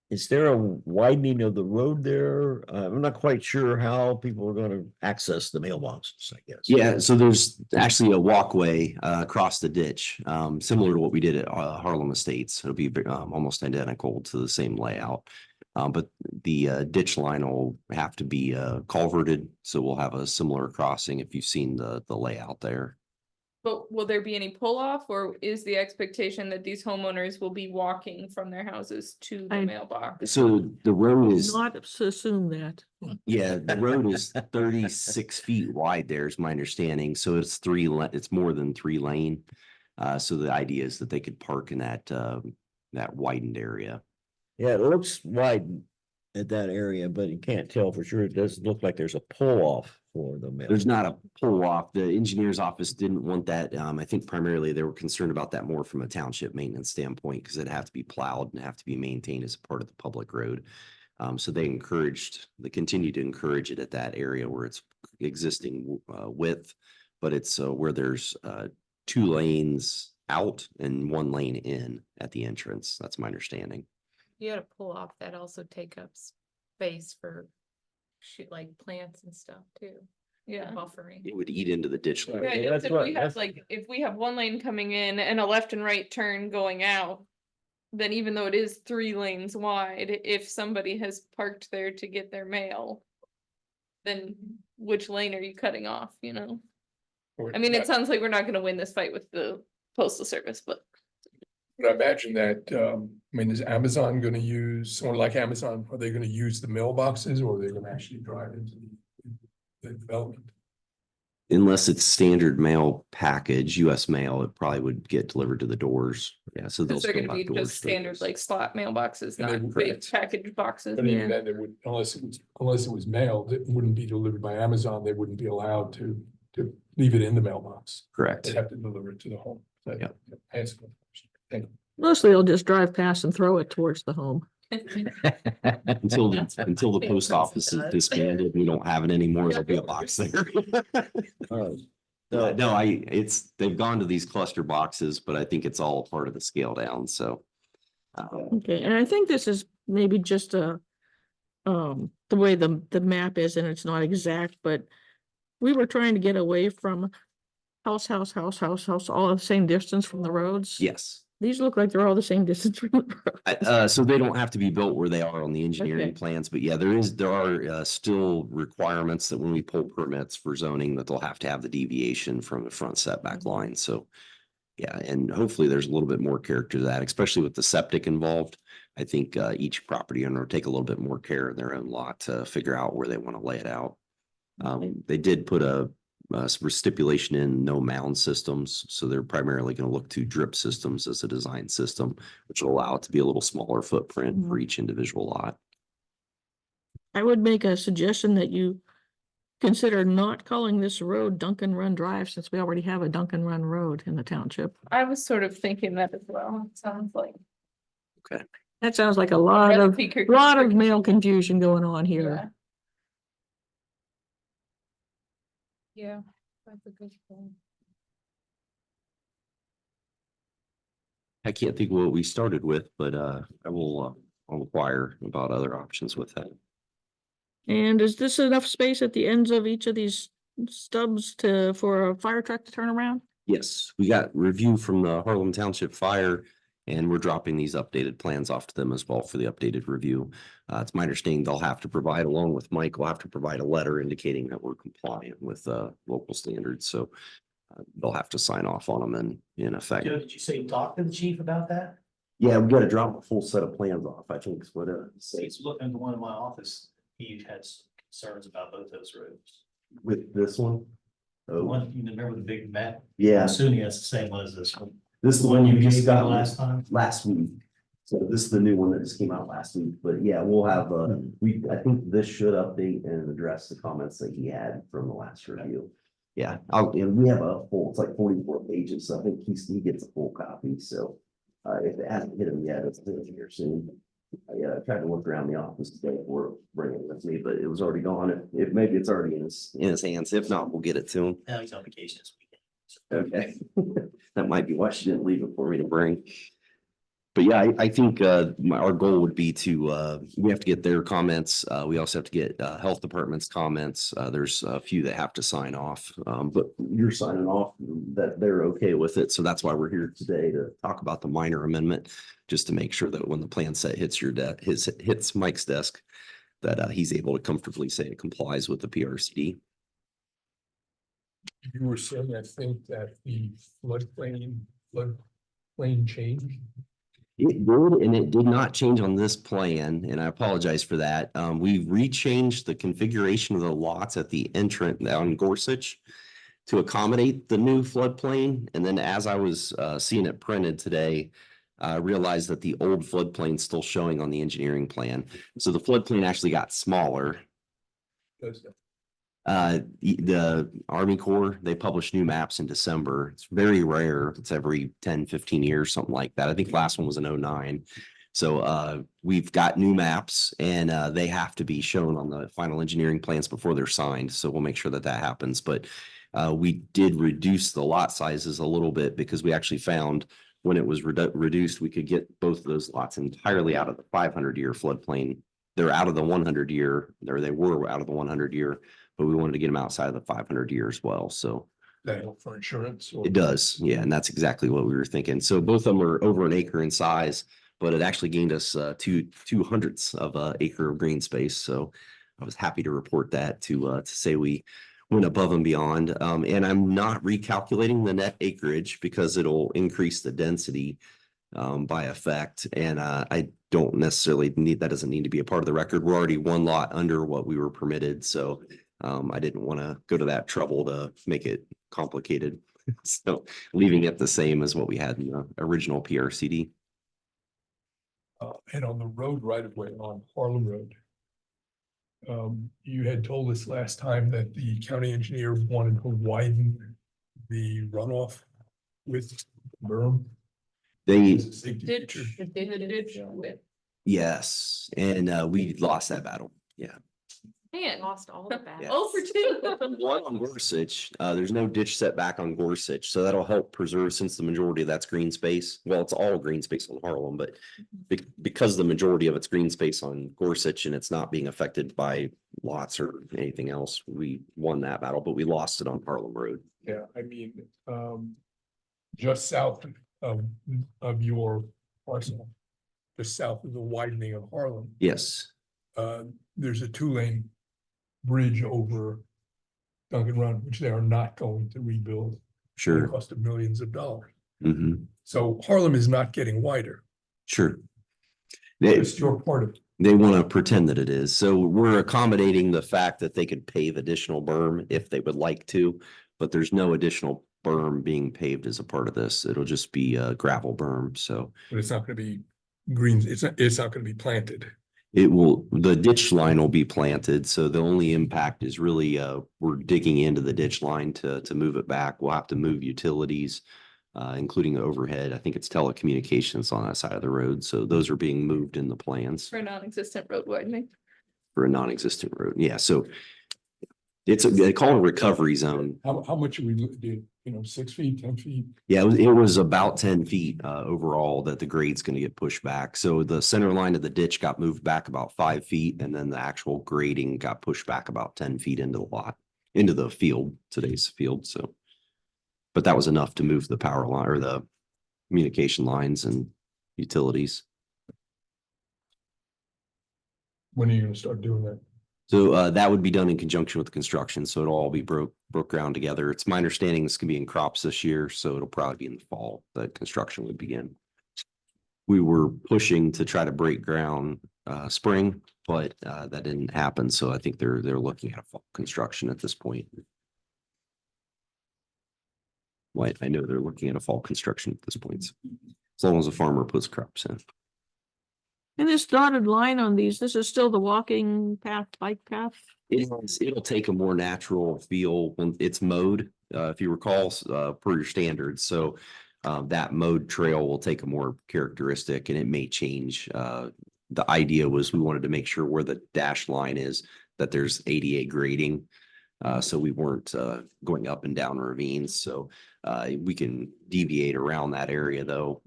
Is there a widening of the road there? I'm not quite sure how people are gonna access the mailboxes, I guess. Yeah, so there's actually a walkway across the ditch, similar to what we did at Harlem Estates. It'll be almost identical to the same layout. But the ditch line will have to be culverted, so we'll have a similar crossing if you've seen the layout there. But will there be any pull off, or is the expectation that these homeowners will be walking from their houses to the I- mailbox? So the road is, Not to assume that. yeah, the road is 36 feet wide there is my understanding. So it's it's more than 3 lane. So the idea is that they could park in that widened area. Yeah, it looks wide at that area, but you can't tell for sure. It doesn't look like there's a pull off for the mail. There's not a pull off. The engineer's office didn't want that. I think primarily they were concerned about that more from a township maintenance standpoint, because it'd have to be plowed and have to be maintained as a part of the public road. So they continue to encourage it at that area where it's existing width, but it's where there's 2 lanes out and 1 lane in at the entrance. That's my understanding. You gotta pull off that also take up space for like plants and stuff too. Yeah. Buffering. It would eat into the ditch line. Yeah, Yeah, it's that's if what- we have like, if we have 1 lane coming in and a left and right turn going out. Then even though it is 3 lanes wide, if somebody has parked there to get their mail. Then which lane are you cutting off, you know? I mean, it sounds like we're not gonna win this fight with the postal service, but. But I imagine that, I mean, is Amazon gonna use, someone like Amazon, are they gonna use the mailboxes, or are they gonna actually drive into the development? Unless it's standard mail package, US mail, it probably would get delivered to the doors. Yeah, so they'll Cause they're still gonna have be doors. just standard like slot mailboxes, And they not would- big Correct. package boxes. And Yeah. even then, they would, unless it was mailed, it wouldn't be delivered by Amazon, they wouldn't be allowed to leave it in the mailbox. Correct. They'd have to deliver it to the home. Yep. Answer the question. Thank you. Mostly they'll just drive past and throw it towards the home. Until the post office is disbanded, we don't have it anymore, there'll be a box there. All right. So, No, they've gone to these cluster boxes, but I think it's all part of the scale down, so. Okay, and I think this is maybe just the way the map is, and it's not exact, but we were trying to get away from house, all the same distance from the roads. Yes, These look like they're all the same distance from the road. So they don't have to be built where they are on the engineering Okay. plans, but yeah, there are still requirements that when we pull permits for zoning, that they'll have to have the deviation from the front setback line, so. Yeah, and hopefully there's a little bit more character to that, especially with the septic involved. I think each property owner will take a little bit more care in their own lot to figure out where they want to lay it out. They did put a stipulation in no mound systems, so they're primarily going to look to drip systems as a design system, which will allow it to be a little smaller footprint for each individual lot. I would make a suggestion that you consider not calling this road Duncan Run Drive, since we already have a Duncan Run Road in the township. I was sort of thinking that as well. It sounds like. That sounds like a lot of male confusion going on Yeah. here. Yeah, that's a good point. I can't think of what we started with, but I will I'll inquire about other options with that. And is this enough space at the ends of each of these stubs for a fire truck to turn around? Yes, we got review from the Harlem Township Fire, and we're dropping these updated plans off to them as well for the updated review. It's my understanding they'll have to provide, along with Mike, we'll have to provide a letter indicating that we're compliant with local standards. So they'll have to sign off on them in effect. Joe, did you say talk to the chief about that? Yeah, we got to drop a full set of plans off, I think is what He's looking into one in my office. He had some concerns about both those roads. with this one. The Oh, one, you remember the big map? yeah, Assuming that's the same one as this one. this is the one you just gave me got last time. last week. So this is the new one that just came out last week, but yeah, we'll have, I think this should update and address the comments that he had from the last review. Yeah, and we have a full, it's like 44 pages, so I think he gets a full copy, so. If it hasn't hit him yet, it's here soon. I tried to look around the office today for bringing it with me, but it was already gone. If maybe it's already in his hands, if not, we'll get it to him. Now he's on vacation this weekend. Okay. That might be why she didn't leave it for me to bring. But yeah, I think our goal would be to, we have to get their comments. We also have to get health department's comments. There's a few that have to sign off, but you're signing off that they're okay with it. So that's why we're here today to talk about the minor amendment, just to make sure that when the plan set hits your hits Mike's desk, that he's able to comfortably say it complies with the PRCD. You were saying, I think, that the floodplain changed. It did, and it did not change on this plan, and I apologize for that. We rechanged the configuration of the lots at the entrance on Gorsuch to accommodate the new floodplain, and then as I was seeing it printed today, I realized that the old floodplain is still showing on the engineering plan. So the floodplain actually got smaller. Does that? The Army Corps, they publish new maps in December. It's very rare. It's every 10, 15 years, something like that. I think last one was in 09. So we've got new maps, and they have to be shown on the final engineering plans before they're signed. So we'll make sure that that happens. But we did reduce the lot sizes a little bit because we actually found when it was reduced, we could get both of those lots entirely out of the 500-year floodplain. They're out of the 100-year, or they were out of the 100-year. But we wanted to get them outside of the 500 year as well, so. That help for insurance? Or- It does, yeah, and that's exactly what we were thinking. So both of them are over an acre in size, but it actually gained us 2/200ths of an acre of green space, so I was happy to report that to say we went above and beyond. And I'm not recalculating the net acreage because it'll increase the density by effect, and I don't necessarily need, that doesn't need to be a part of the record. We're already one lot under what we were permitted, so I didn't want to go to that trouble to make it complicated. So leaving it the same as what we had in the original PRCD. And on the road right of way on Harlem Road. You had told us last time that the county engineer wanted to widen the runoff with berm. They, As a safety feature. yes, and we lost that battle. Yeah. Man, lost all of that. Yeah. Oh, for two. One on Gorsuch, there's no ditch setback on Gorsuch, so that'll help preserve, since the majority of that's green space. Well, it's all green space on Harlem, but because the majority of it's green space on Gorsuch and it's not being affected by lots or anything else, we won that battle, but we lost it on Harlem Road. Yeah, I mean, just south of your parcel, just south of the widening of Harlem, Yes, there's a 2-lane bridge over Duncan Run, which they are not going to rebuild. It'll sure. cost of millions of dollars. Hmm. So Harlem is not getting wider. Sure. They, It's your part of it. they want to pretend that it is. So we're accommodating the fact that they could pave additional berm if they would like to, but there's no additional berm being paved as a part of this. It'll just be a gravel berm. So But it's not gonna be greens, it's not gonna be planted. it will, the ditch line will be planted. So the only impact is really, we're digging into the ditch line to move it back. We'll have to move utilities, including the overhead. I think it's telecommunications on that side of the road. So those are being moved in the plans For non-existent road widening. for a non-existent road. Yeah, so they call it a recovery zone. How much are we, do, 6 feet, 10 feet? Yeah, it was about 10 feet overall that the grade's going to get pushed back. So the center line of the ditch got moved back about 5 feet, and then the actual grading got pushed back about 10 feet into the lot, into the field, today's field. So, but that was enough to move the power line or the communication lines and utilities. When are you gonna start doing that? So that would be done in conjunction with the construction. So it'll all be broke ground together. It's my understanding this can be in crops this year, so it'll probably be in the fall that construction would begin. We were pushing to try to break ground spring, but that didn't happen. So I think they're looking at a fall construction at this point. Well, I know they're looking at a fall construction at this point. As long as a farmer puts crops in. And this dotted line on these, this is still the walking path, bike path? It'll take a more natural feel when it's mowed, if you recall, per your standards. So that mowed trail will take a more characteristic and it may change. The idea was we wanted to make sure where the dash line is, that there's ADA grading. So we weren't going up and down ravines. So we can deviate around that area though.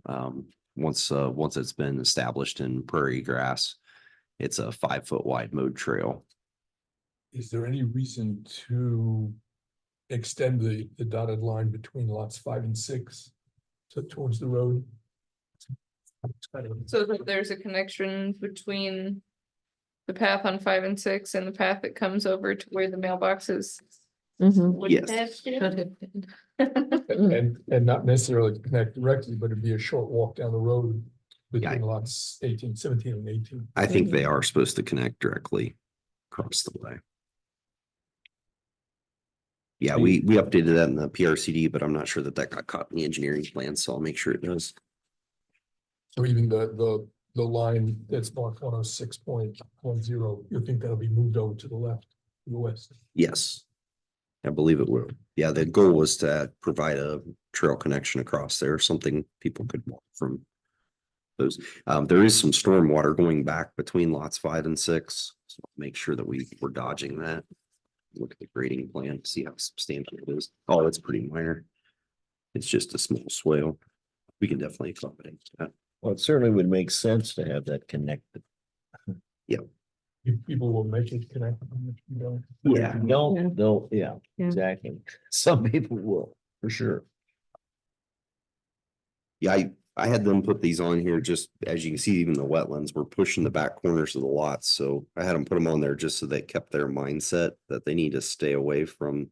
Once it's been established in prairie grass, it's a 5-foot wide mowed trail. Is there any reason to extend the dotted line between lots 5 and 6 towards the road? So that there's a connection between the path on 5 and 6 and the path that comes over to where the mailbox is. Mhm. would Yes. have been. And not necessarily connect directly, but it'd be a short walk down the road Yeah. between lots 18, 17 and 18. I think they are supposed to connect directly across the way. Yeah, we updated that in the PRCD, but I'm not sure that got caught in the engineering plan, so I'll make sure it does. So even the line that's marked 106.10, you think that'll be moved over to the left, to the west? Yes. I believe it will. Yeah, the goal was to provide a trail connection across there, something people could walk from those. There is some stormwater going back between lots 5 and 6. So make sure that we're dodging that. Look at the grading plan, see how substantial it is. Oh, it's pretty minor. It's just a small swale. We can definitely accommodate that. Well, it certainly would make sense to have that connected. People will make it connect. Yeah. They'll, yeah, Yeah. exactly. Some people will, for sure. Yeah, I had them put these on here just as you can see, even the wetlands, we're pushing the back corners of the lots. So I had them put them on there just so they kept their mindset that they need to stay away from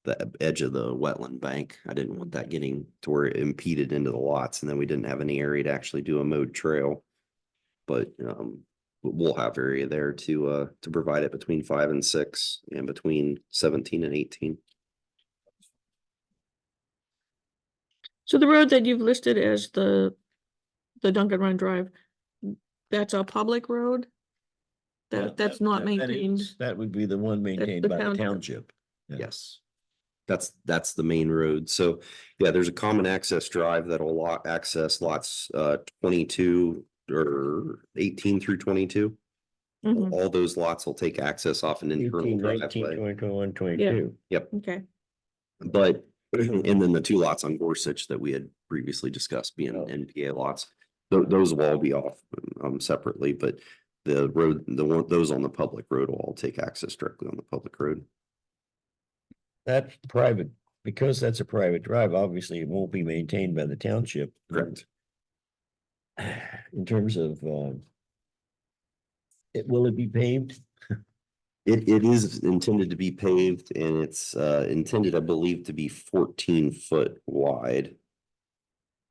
the edge of the wetland bank. I didn't want that getting to where it impeded into the lots and then we didn't have any area to actually do a mowed trail. But we'll have area there to provide it between 5 and 6 and between 17 and 18. So the road that you've listed as the Duncan Run Drive, that's a public road? That's not maintained? That would be the one maintained the by the township. township. Yeah. Yes. That's the main road. So yeah, there's a common access drive that'll access lots 22 or 18 through 22. Mhm. All those lots will take access off an internal 18, 19, driveway. 20, 21, 22. Okay, But, and then the 2 lots on Gorsuch that we had previously discussed being Oh. NPA lots. Those will all be off separately, but the road, those on the public road will all take access directly on the public road. That's private because that's a private drive, obviously it won't be maintained by the township. Correct. In terms of, will it be paved? It is intended to be paved and it's intended, I believe, to be 14 foot wide.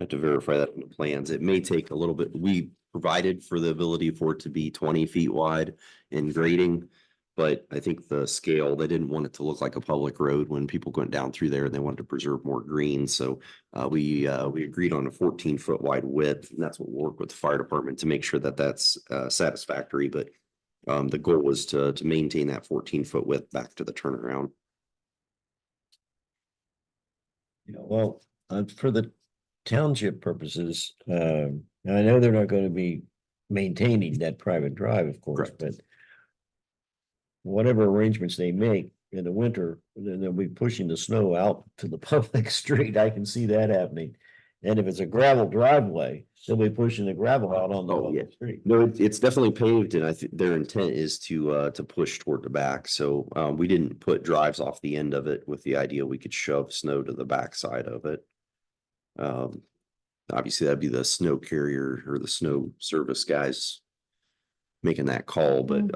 I have to verify that in the plans. It may take a little bit. We provided for the ability for it to be 20 feet wide in grading. But I think the scale, they didn't want it to look like a public road when people went down through there and they wanted to preserve more green. So we agreed on a 14 foot wide width, and that's what we'll work with the fire department to make sure that that's satisfactory. But the goal was to maintain that 14 foot width back to the turnaround. Well, for the township purposes, I know they're not gonna be maintaining that private drive, of course, Correct. but whatever arrangements they make in the winter, then they'll be pushing the snow out to the public street. I can see that happening. And if it's a gravel driveway, they'll be pushing the gravel out on the Oh, yeah. public street. No, it's definitely paved and I think their intent is to push toward the back. So we didn't put drives off the end of it with the idea we could shove snow to the back side of it. Obviously that'd be the snow carrier or the snow service guys making that call, but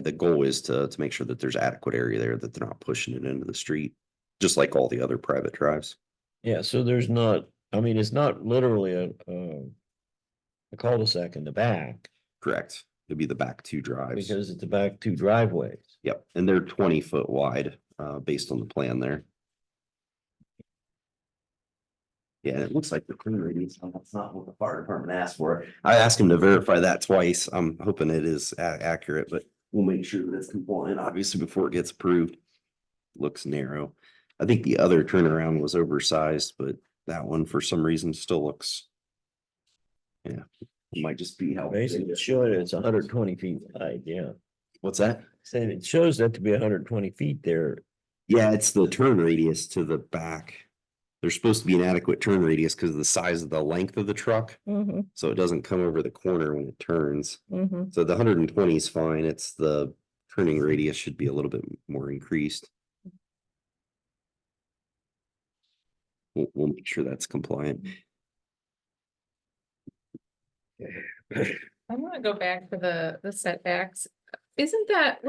the goal is to make sure that there's adequate area there, that they're not pushing it into the street, just like all the other private drives. Yeah, so there's not, I mean, it's not literally a cul-de-sac in the back Correct. It'd be the back two drives. because it's the back two driveways. Yep, and they're 20 foot wide, based on the plan there. Yeah, it looks like the turn radius, that's not what the fire department asked for. I asked him to verify that twice. I'm hoping it is accurate, but we'll make sure that it's compliant, obviously, before it gets approved. Looks narrow. I think the other turnaround was oversized, but that one for some reason still looks. Yeah, it might just be how. Basically, it's showing it's 120 feet wide, yeah. What's that? Saying it shows that to be 120 feet there. Yeah, it's the turn radius to the back. There's supposed to be an adequate turn radius because of the size of the length of the truck. So it doesn't come over the corner when it turns. So the 120 is fine. It's the turning radius should be a little bit more increased. We'll make sure that's compliant. I want to go back to the setbacks. Wasn't that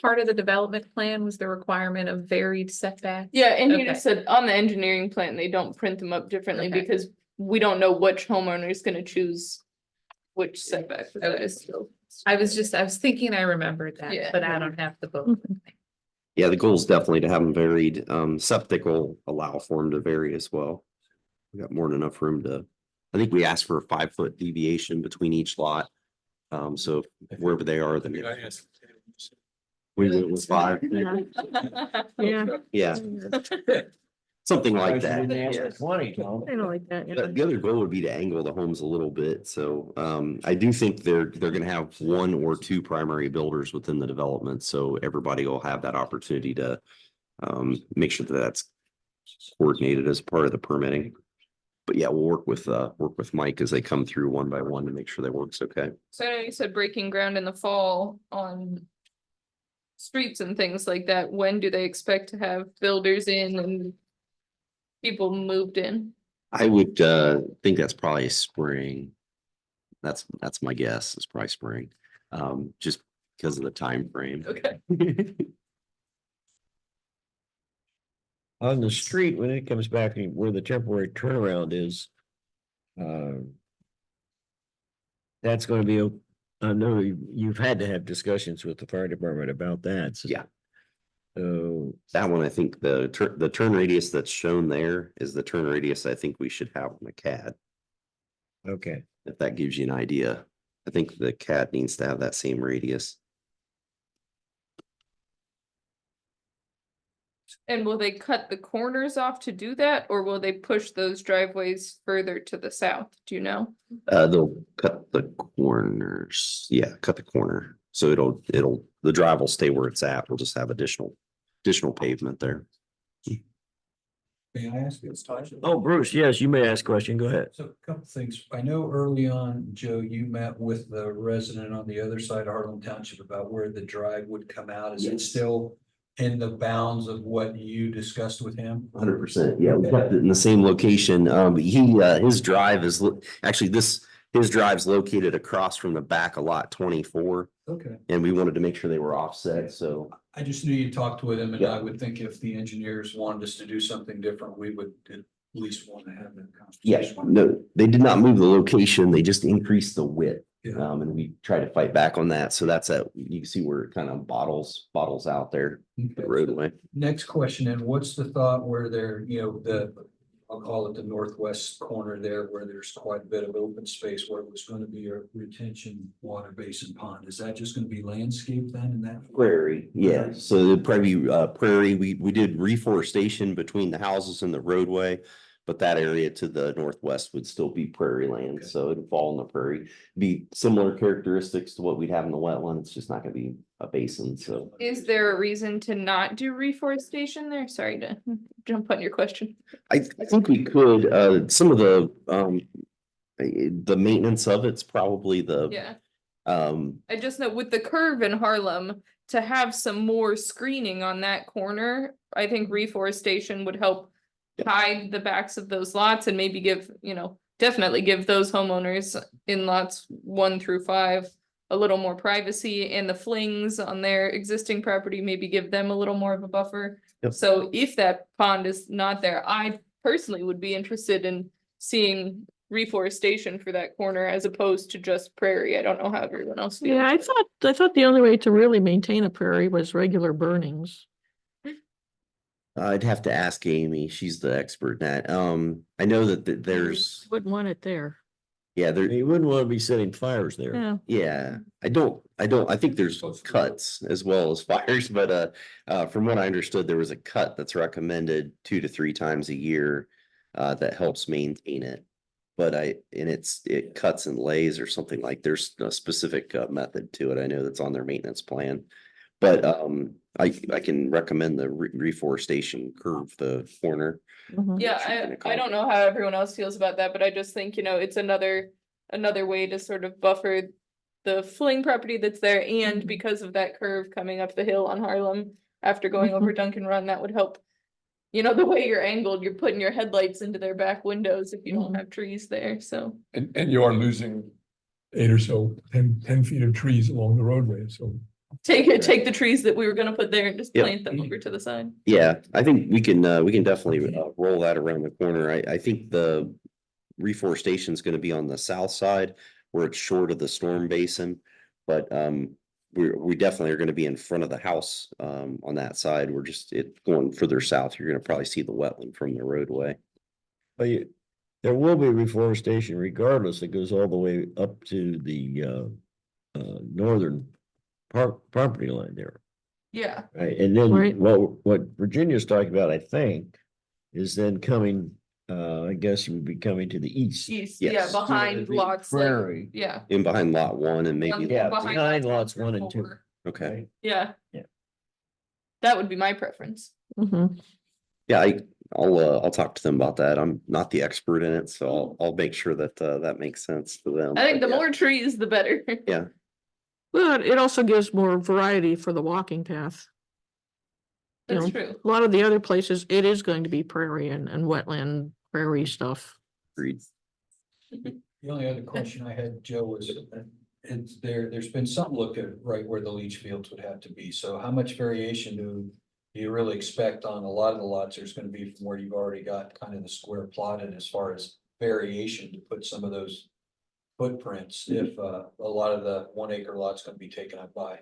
part of the development plan was the requirement of varied setbacks? Yeah, and he Okay. just said on the engineering plan, they don't print them up differently Okay. because we don't know which homeowner is gonna choose which setback. for that, Okay. so. I was thinking I remembered that, Yeah. but I don't have the book. Yeah, the goal is definitely to have them varied. Septic will allow for them to vary as well. We got more than enough room to, I think we asked for a 5 foot deviation between each lot. So wherever they are, then we went with 5. Yeah. Yeah, something like that. Didn't ask Yeah. for 20, Tom. I don't like that. yeah. The other goal would be to angle the homes a little bit, so I do think they're gonna have 1 or 2 primary builders within the development, so everybody will have that opportunity to make sure that that's coordinated as part of the permitting. But yeah, we'll work with Mike as they come through one by one to make sure that works okay. So I know you said breaking ground in the fall on streets and things like that. When do they expect to have builders in and people moved in? I would think that's probably spring. That's my guess. It's probably spring. Just because of the time frame. Okay. On the street, when it comes back where the temporary turnaround is, that's gonna be, I know you've had to have discussions with the fire department about that. So- Yeah. So, That one, I think the turn radius that's shown there is the turn radius I think we should have on the CAD, okay, if that gives you an idea. I think the CAD needs to have that same radius. And will they cut the corners off to do that, or will they push those driveways further to the south? Do you know? They'll cut the corners. Yeah, cut the corner. So the drive will stay where it's at. We'll just have additional pavement there. May I ask this? oh, Bruce, yes, you may ask a question, go ahead. So a couple things. I know early on, Joe, you met with the resident on the other side of Harlem Township about where the drive would come out. Is it Yes. still in the bounds of what you discussed with him? 100%. Yeah, we kept it in the same location. His drive is, actually his drive's located across from the back of lot 24. Okay. And we wanted to make sure they were offset, so. I just knew you talked with him, and Yeah. I would think if the engineers wanted us to do something different, we would at least want to have that Yeah, conversation. no, they did not move the location, they just increased the width. Yeah. And we try to fight back on that, so that's you can see where it kind of bottles out there, the Okay. roadway. Next question, and what's the thought where there, I'll call it the northwest corner there, where there's quite a bit of open space where it was going to be a retention water basin pond. Is that just going to be landscaped then in that? Prairie, yeah, so it'd probably be prairie, we did reforestation between the houses and the roadway. But that area to the northwest would still be prairie land, Okay. so it'd fall in the prairie. Be similar characteristics to what we'd have in the wetland, it's just not gonna be a basin, so. Is there a reason to not do reforestation there? Sorry to jump on your question. I think we could, some of the maintenance of it's probably the, Yeah, I I just know with the curve in Harlem, to have some more screening on that corner, I think reforestation would help hide the backs of those lots and maybe give, definitely give those homeowners in lots 1 through 5 a little more privacy, and the flings on their existing property, maybe give them a little more of a buffer. Yep. So if that pond is not there, I personally would be interested in seeing reforestation for that corner as opposed to just prairie. I don't know how everyone else feels. Yeah, I thought the only way to really maintain a prairie was regular burnings. I'd have to ask Amy, she's the expert in that. I know that there's, Wouldn't want it there. yeah, there, You wouldn't want to be setting fires there. Yeah. yeah, I think there's cuts as well as fires, but from what I understood, there was a cut that's recommended 2 to 3 times a year that helps maintain it. But it cuts and lays or something, like there's a specific method to it. I know that's on their maintenance plan. But I can recommend the reforestation curve, the corner. Mhm. Yeah, I don't know how everyone else feels about that, but I just think, it's another way to sort of buffer the fling property that's there, and because of that curve coming up the hill on Harlem after going over Duncan Run, that would help. The way you're angled, you're putting your headlights into their back windows if you don't have trees there, so. And you are losing 8 or so, 10 feet of trees along the roadway, so. Take the trees that we were gonna put there and just Yep. plant them over to the side. Yeah, I think we can definitely roll that around the corner. I think the reforestation is going to be on the south side where it's short of the storm basin. But we definitely are going to be in front of the house on that side. We're just going further south. You're going to probably see the wetland from the roadway. But there will be reforestation regardless. It goes all the way up to the northern property line there. Yeah, Right, and then Right. what Virginia's talking about, I think, is then coming, I guess you would be coming to the east. east, Yes. behind lots like, Prairie. yeah. In behind lot 1 and maybe. Yeah, behind behind lots three 1 or and 2. 4. Okay. Yeah. Yeah. That would be my preference. Mhm. Yeah, I'll talk to them about that. I'm not the expert in it, so I'll make sure that that makes sense to them. I think the But yeah. more trees, the better. Yeah. But it also gives more variety for the walking path. You That's know, true. A lot of the other places, it is going to be prairie and wetland prairie stuff. Agreed. The only other question I had, Joe, was there's been some look at right where the leach fields would have to be. So how much variation do you really expect on a lot of the lots there's going to be from where you've already got kind of the square plotted as far as variation to put some of those footprints if a lot of the 1 acre lot's going to be taken up by?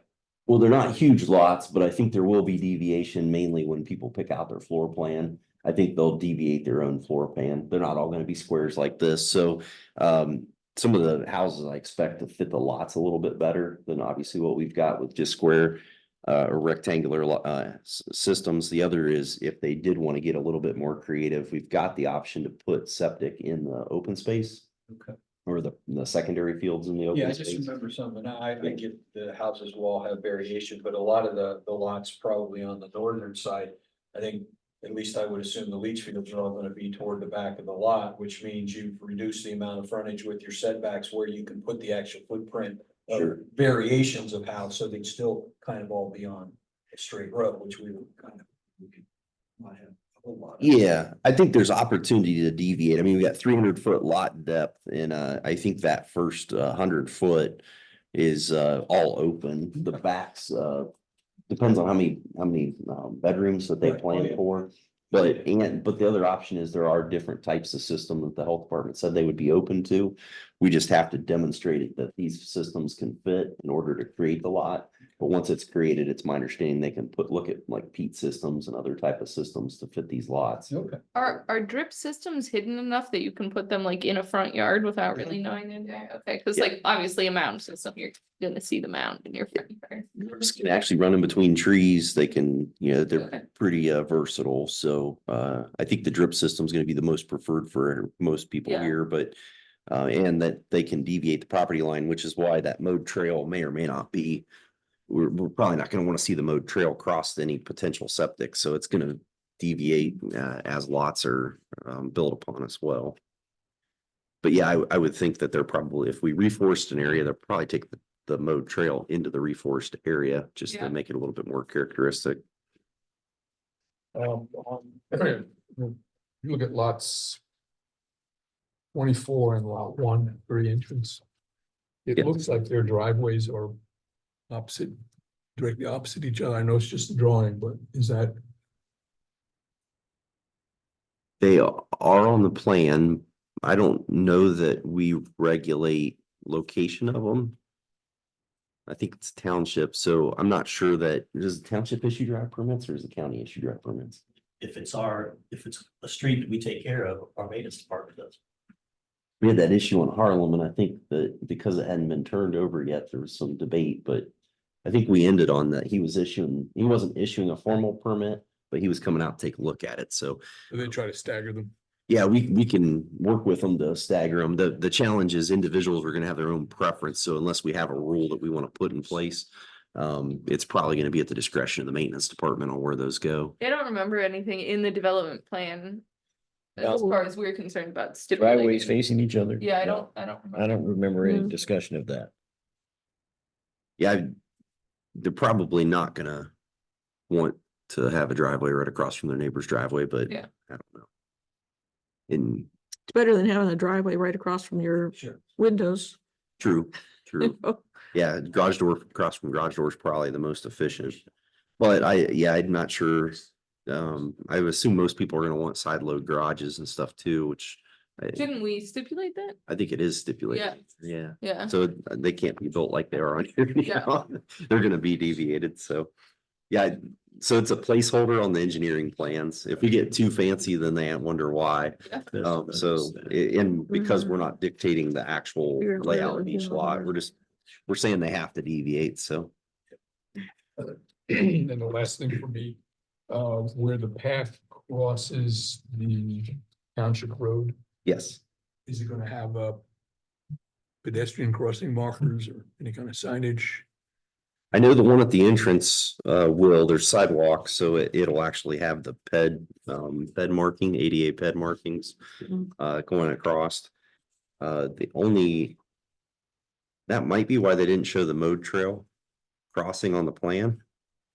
Well, they're not huge lots, but I think there will be deviation mainly when people pick out their floor plan. I think they'll deviate their own floor plan. They're not all going to be squares like this. So some of the houses I expect to fit the lots a little bit better than obviously what we've got with just square or rectangular systems. The other is if they did want to get a little bit more creative, we've got the option to put septic in the open space. Okay. Or the secondary fields in the open Yeah, I space. just remember something. I get the houses will all have variation, but a lot of the lots probably on the northern side. I think, at least I would assume the leach fields are all gonna be toward the back of the lot, which means you've reduced the amount of frontage with your setbacks where you can put the actual footprint of Sure. variations of house, so they'd still kind of all be on a straight road, which we would kind of, we could not have a whole lot of. Yeah, I think there's opportunity to deviate. I mean, we got 300-foot lot depth and I think that first 100 foot is all open. The backs depends on how many bedrooms that they Right. plan Oh, yeah. for. But the other option is there are different types of systems that the health department said they would be open to. We just have to demonstrate it that these systems can fit in order to create the lot. But once it's created, it's my understanding they can look at like peat systems and other type of systems to fit these lots. Okay. Are drip systems hidden enough that you can put them like in a front yard without really knowing they're there? Okay, cause Yeah. like obviously a mound system, you're gonna see the mound in your front yard. Drips can actually run in between trees. They can, Okay. they're pretty versatile. So I think the drip system is going to be the most preferred for most people Yeah. here, but and that they can deviate the property line, which is why that mowed trail may or may not be. We're probably not going to want to see the mowed trail cross any potential septic, so it's going to deviate as lots are built upon as well. But yeah, I would think that they're probably, if we reforest an area, they'll probably take the mowed trail into the reforest area just Yeah. to make it a little bit more characteristic. You look at lots 24 and lot 1 for the entrance. It Yeah. looks like their driveways are opposite, directly opposite each other. I know it's just a drawing, but is that, They are on the plan. I don't know that we regulate location of them. I think it's township, so I'm not sure that, does the township issue drive permits or is the county issue drive permits? If it's a street that we take care of, our maintenance department does. We had that issue in Harlem, and I think that because it hadn't been turned over yet, there was some debate, but I think we ended on that. He wasn't issuing a formal permit, but he was coming out to take a look at it. So do they try to stagger them? yeah, we can work with them to stagger them. The challenge is individuals are gonna have their own preference. So unless we have a rule that we want to put in place, it's probably gonna be at the discretion of the maintenance department on where those go. I don't remember anything in the development plan. As No. far as we're concerned about Driveways stipulating. facing each other. Yeah, I No, don't I remember. don't remember any No. discussion of that. Yeah, they're probably not gonna want to have a driveway right across from their neighbor's driveway, but Yeah. I don't know. And It's better than having a driveway right across from your Sure. windows. true. Yeah, garage door across from garage door is probably the most efficient. But I'm not sure. I would assume most people are gonna want side load garages and stuff too, which Didn't we stipulate that? I think it is stipulated. Yeah. Yeah, Yeah, so they can't be built like they are on here. Yeah. They're gonna be deviated, so. Yeah, so it's a placeholder on the engineering plans. If we get too fancy, then they wonder why. And because we're not dictating the actual Figure out where layout it of would each go. lot, we're saying they have to deviate, so. And the last thing for me, where the path crosses the township road, Yes, is it gonna have pedestrian crossing markers or any kind of signage? I know the one at the entrance, there's sidewalks, so it'll actually have the ped marking, ADA ped markings, Mhm. going across. That might be why they didn't show the mode trail crossing on the plan.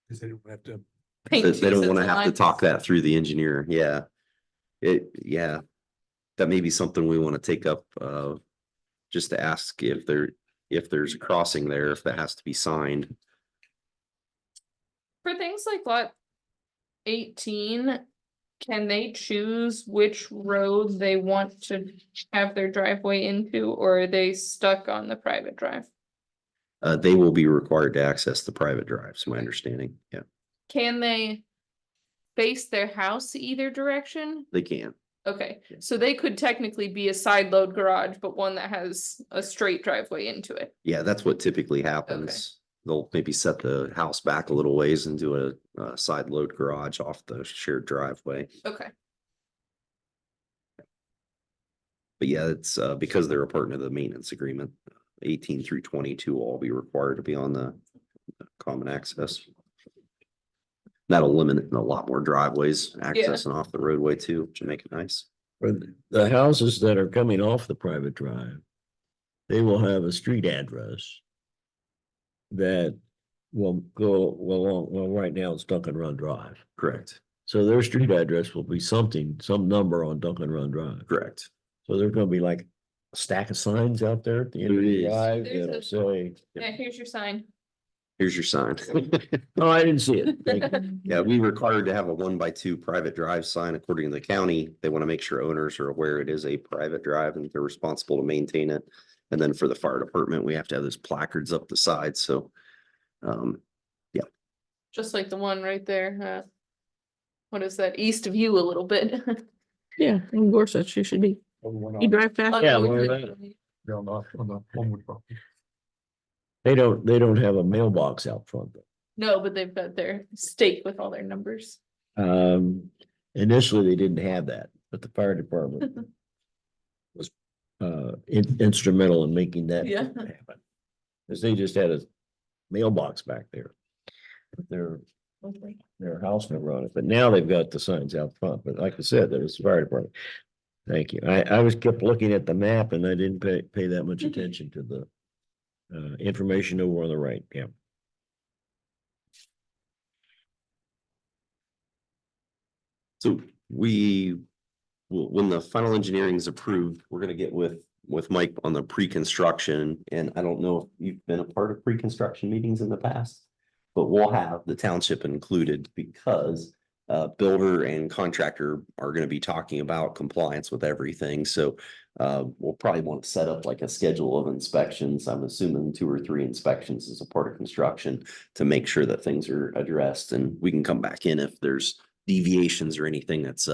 Cause they don't have to, Paint They two don't sets want to of have to lines. talk that through the engineer, yeah. That may be something we want to take up, just to ask if there's a crossing there, if that has to be signed. For things like lot 18, can they choose which road they want to have their driveway into, or are they stuck on the private drive? They will be required to access the private drives, my understanding, yeah, Can they face their house either direction? they can. Okay, so they could technically be a side load garage, but one that has a straight driveway into it. Yeah, that's what typically happens. They'll maybe set the house back a little ways and do a side load garage off the shared driveway. Okay, But yeah, it's because they're a part of the maintenance agreement, 18 through 22 will all be required to be on the common access. That'll limit a lot more driveways accessing off the roadway too, to make it nice. For the houses that are coming off the private drive, they will have a street address that well, right now it's Duncan Run Drive. Correct, So their street address will be something, some number on Duncan Run Drive. correct. So there's gonna be like a stack of signs out there at the end of There the is. drive There's that'll a- say, Yeah, here's your sign. Here's your sign. oh, I didn't see it. Thank you. Yeah, we required to have a 1x2 private drive sign according to the county. They want to make sure owners are aware it is a private drive and they're responsible to maintain it. And then for the fire department, we have to have those placards up the side, so. Just like the one right there, what is that, east of you a little bit? Yeah, in Gorsuch, you should be, you drive fast. Yeah, On where Woodford. that- On the Homewood property. They don't have a mailbox out front. No, but they've got their stake with all their numbers. Initially, they didn't have that, but the fire department was instrumental in making that Yeah. happen. Cause they just had a mailbox back there. With their house number on it, but now they've got the signs out front, but like I said, that was the fire department. Thank you. I was kept looking at the map and I didn't pay that much attention to the information over on the right, yeah. So when the final engineering is approved, we're gonna get with Mike on the pre-construction. And I don't know if you've been a part of pre-construction meetings in the past, but we'll have the township included because builder and contractor are gonna be talking about compliance with everything. So we'll probably want to set up like a schedule of inspections. I'm assuming 2 or 3 inspections as a part of construction to make sure that things are addressed, and we can come back in if there's deviations or anything that's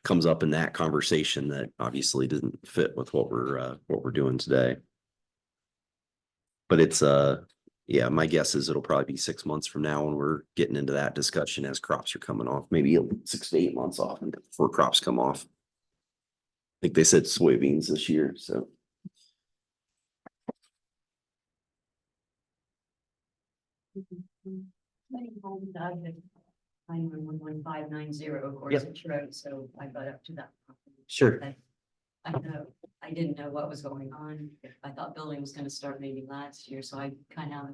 comes up in that conversation that obviously doesn't fit with what we're doing today. But it's yeah, my guess is it'll probably be 6 months from now when we're getting into that discussion as crops are coming off, maybe 6 to 8 months off before crops come off. I think they said soybeans this year, so. Many homes out of 9111590, of course, it's road, so I got up to that. property. Sure. I didn't know what was going on. I thought building was gonna start maybe last year, so I kind of.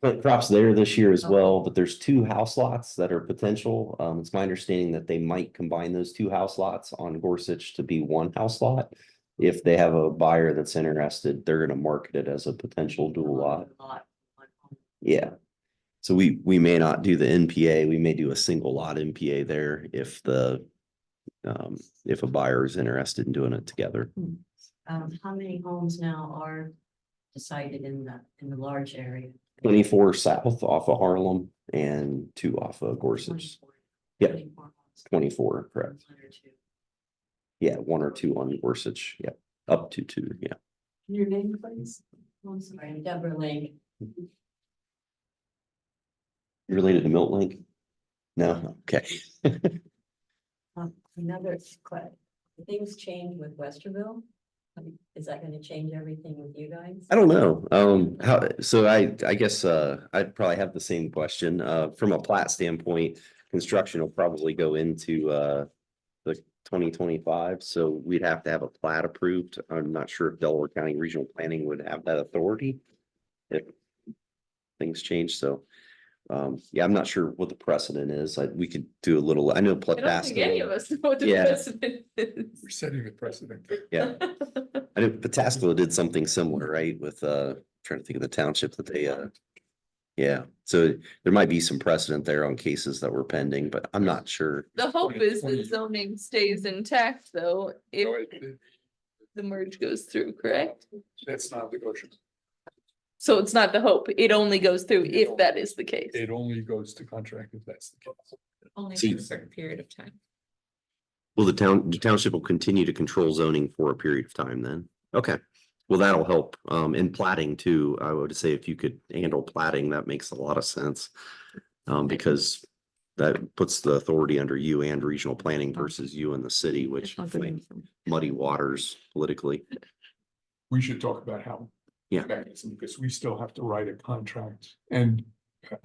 But crops there this year as well, but there's 2 house lots that are potential. It's my understanding that they might combine those 2 house lots on Gorsuch to be 1 house lot. If they have a buyer that's interested, they're gonna market it as a potential dual lot. Yeah. So we may not do the NPA, we may do a single lot NPA there if if a buyer is interested in doing it together. How many homes now are decided in the large area? 24 south off of Harlem and 2 off of Gorsuch. 24. Yeah. 24 homes. 24, correct. 1 or 2. Yeah, 1 or 2 on Gorsuch, yeah, up to 2, yeah. Your name, please? I'm sorry, I'm Deborah Lake. You related to Milt Link? No, okay. Another question, things change with Westerville? Is that gonna change everything with you guys? I don't know, so I guess, I'd probably have the same question, from a plat standpoint, construction will probably go into, the 2025, so we'd have to have a plat approved. I'm not sure if Delaware County Regional Planning would have that authority if things change, so. Yeah, I'm not sure what the precedent is. We could do a little, I know. I don't think any of us know what the Yeah. precedent is. We're setting the precedent. Yeah, I know Pataskala did something similar, right, with, trying to think of the township that they, yeah, so there might be some precedent there on cases that were pending, but I'm not sure. The hope is the 20. zoning stays intact, though, No, if the merge goes through, correct? That's not negotiable. So it's not the hope, it only goes through if that is the case. It only goes to contract if that's the case. Only See- for a certain period of time. Well, the township will continue to control zoning for a period of time then. Okay. Well, that'll help, in platting too. I would say if you could handle platting, that makes a lot of sense. Because that puts the authority under you and regional planning versus you and the city, which That's not good might information. muddy waters politically. We should talk about how. Yeah. Mechanism, because we still have to write a contract, and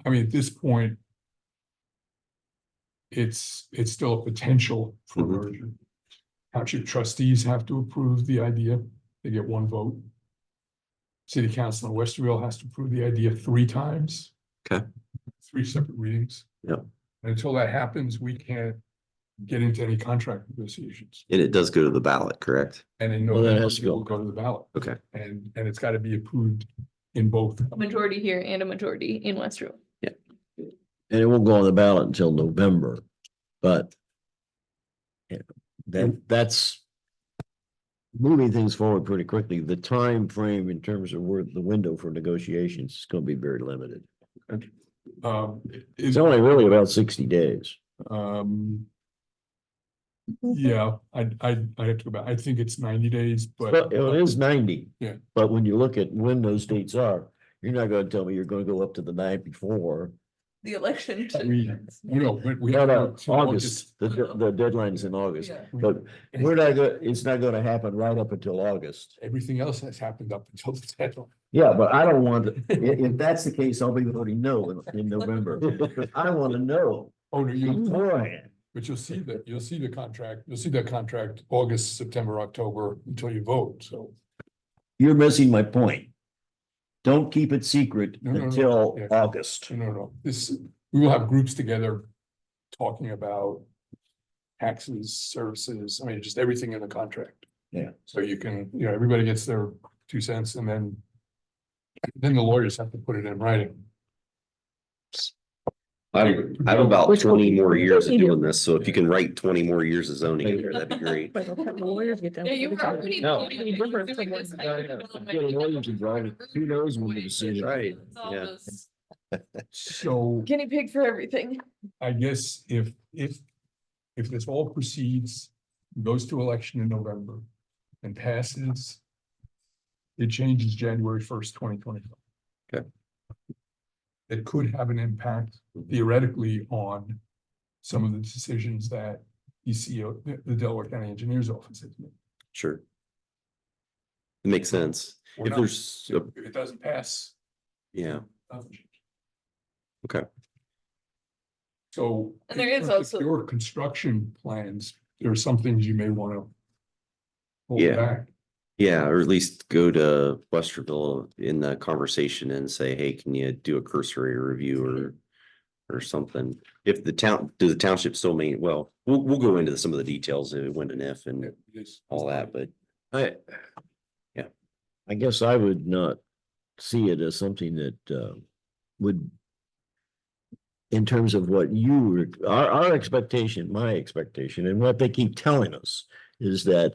I mean, at this point. It's still a potential for Mhm. merger. Township trustees have to approve the idea, they get 1 vote. city council in Westerville has to approve the idea 3 times. Okay. 3 separate readings. Yep. And until that happens, we can't get into any contract negotiations. And it does go to the ballot, correct? And in Well, that November, has to it go. will go to the ballot. Okay. And it's got to be approved in both. A majority here and a majority in Westerville. And it won't go on the ballot until November, but yeah, that's moving things forward pretty quickly. The time frame in terms of where the window for negotiations is going to be very limited. It's only really about 60 days. Yeah, I have to go back. I think it's 90 days, but. But it is 90. Yeah. But when you look at when those dates are, you're not going to tell me you're going to go up to the night before. The election. We No, have. no, August, the deadline is in August, but we're not it's not gonna happen right up until August. Everything else has happened up until the deadline. Yeah, but I don't want, if that's the case, I'll be voting no in November. I want to know Oh, no, you, beforehand. but you'll see the contract, August, September, October, until you vote, so. You're missing my point. Don't keep it secret No. until Yeah. August. No, we will have groups together talking about taxes, services, I mean, just everything in the contract. Yeah. So you can, everybody gets their 2 cents and then the lawyers have to put it in writing. I have about Which 20 more would- years of doing this, so if you can write 20 more years of zoning in there, that'd be great. But the lawyers get them. Yeah, you were already. No. doing Different this. Getting lawyers involved, who knows when the decision. Right, It's all yeah. this So Guinea pig for everything. I guess if this all proceeds, goes to election in November and passes, it changes January 1st, 2025. Okay. It could have an impact theoretically on some of the decisions that DCO, the Delaware County Engineers Office has made. Sure. It makes sense. Or If not. there's, If it doesn't pass. yeah, doesn't change. okay. So. And there is in terms of also- Your construction plans, there are some things you may want to. Hold Yeah. back. Yeah, or at least go to Westerville in the conversation and say, hey, can you do a cursory review or something? If the township still mean, well, we'll go into some of the details of when and if and all that, but I guess I would not see it as something that would, in terms of what our expectation, my expectation, and what they keep telling us is that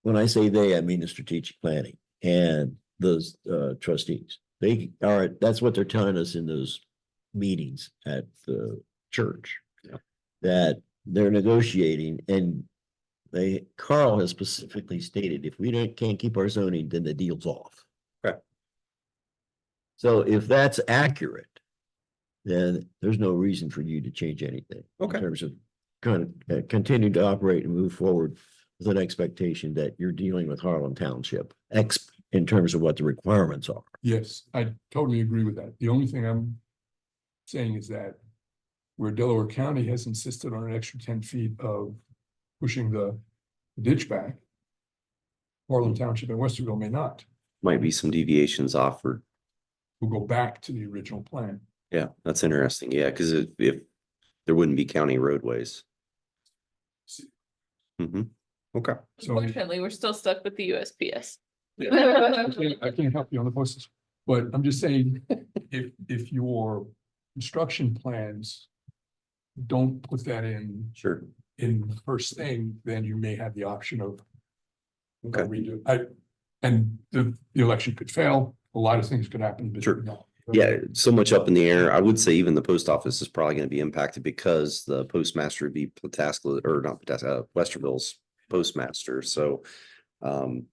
when I say they, I mean the strategic planning and those trustees. That's what they're telling us in those meetings at the church. Yeah. That they're negotiating, and Carl has specifically stated, if we can't keep our zoning, then the deal's off. Okay. So if that's accurate, then there's no reason for you to change anything. Okay. In terms of kind of continue to operate and move forward with an expectation that you're dealing with Harlem Township, in terms of what the requirements are. Yes, I totally agree with that. The only thing I'm saying is that where Delaware County has insisted on an extra 10 feet of pushing the ditch back, Harlem Township and Westerville may not. might be some deviations offered. We'll go back to the original plan. Yeah, that's interesting. Yeah, because if there wouldn't be county roadways. Mm-hmm. Okay. So Unfortunately, we're still stuck with the USPS. I can't help you on the process, but I'm just saying, if your construction plans don't put that in Sure. the first thing, then you may have the option of Okay. redo. And the election could fail, a lot of things could happen. but Sure. no. Yeah, so much up in the air. I would say even the post office is probably going to be impacted because the postmaster would be Pataskala, or not Pataskala, Westerville's postmaster. So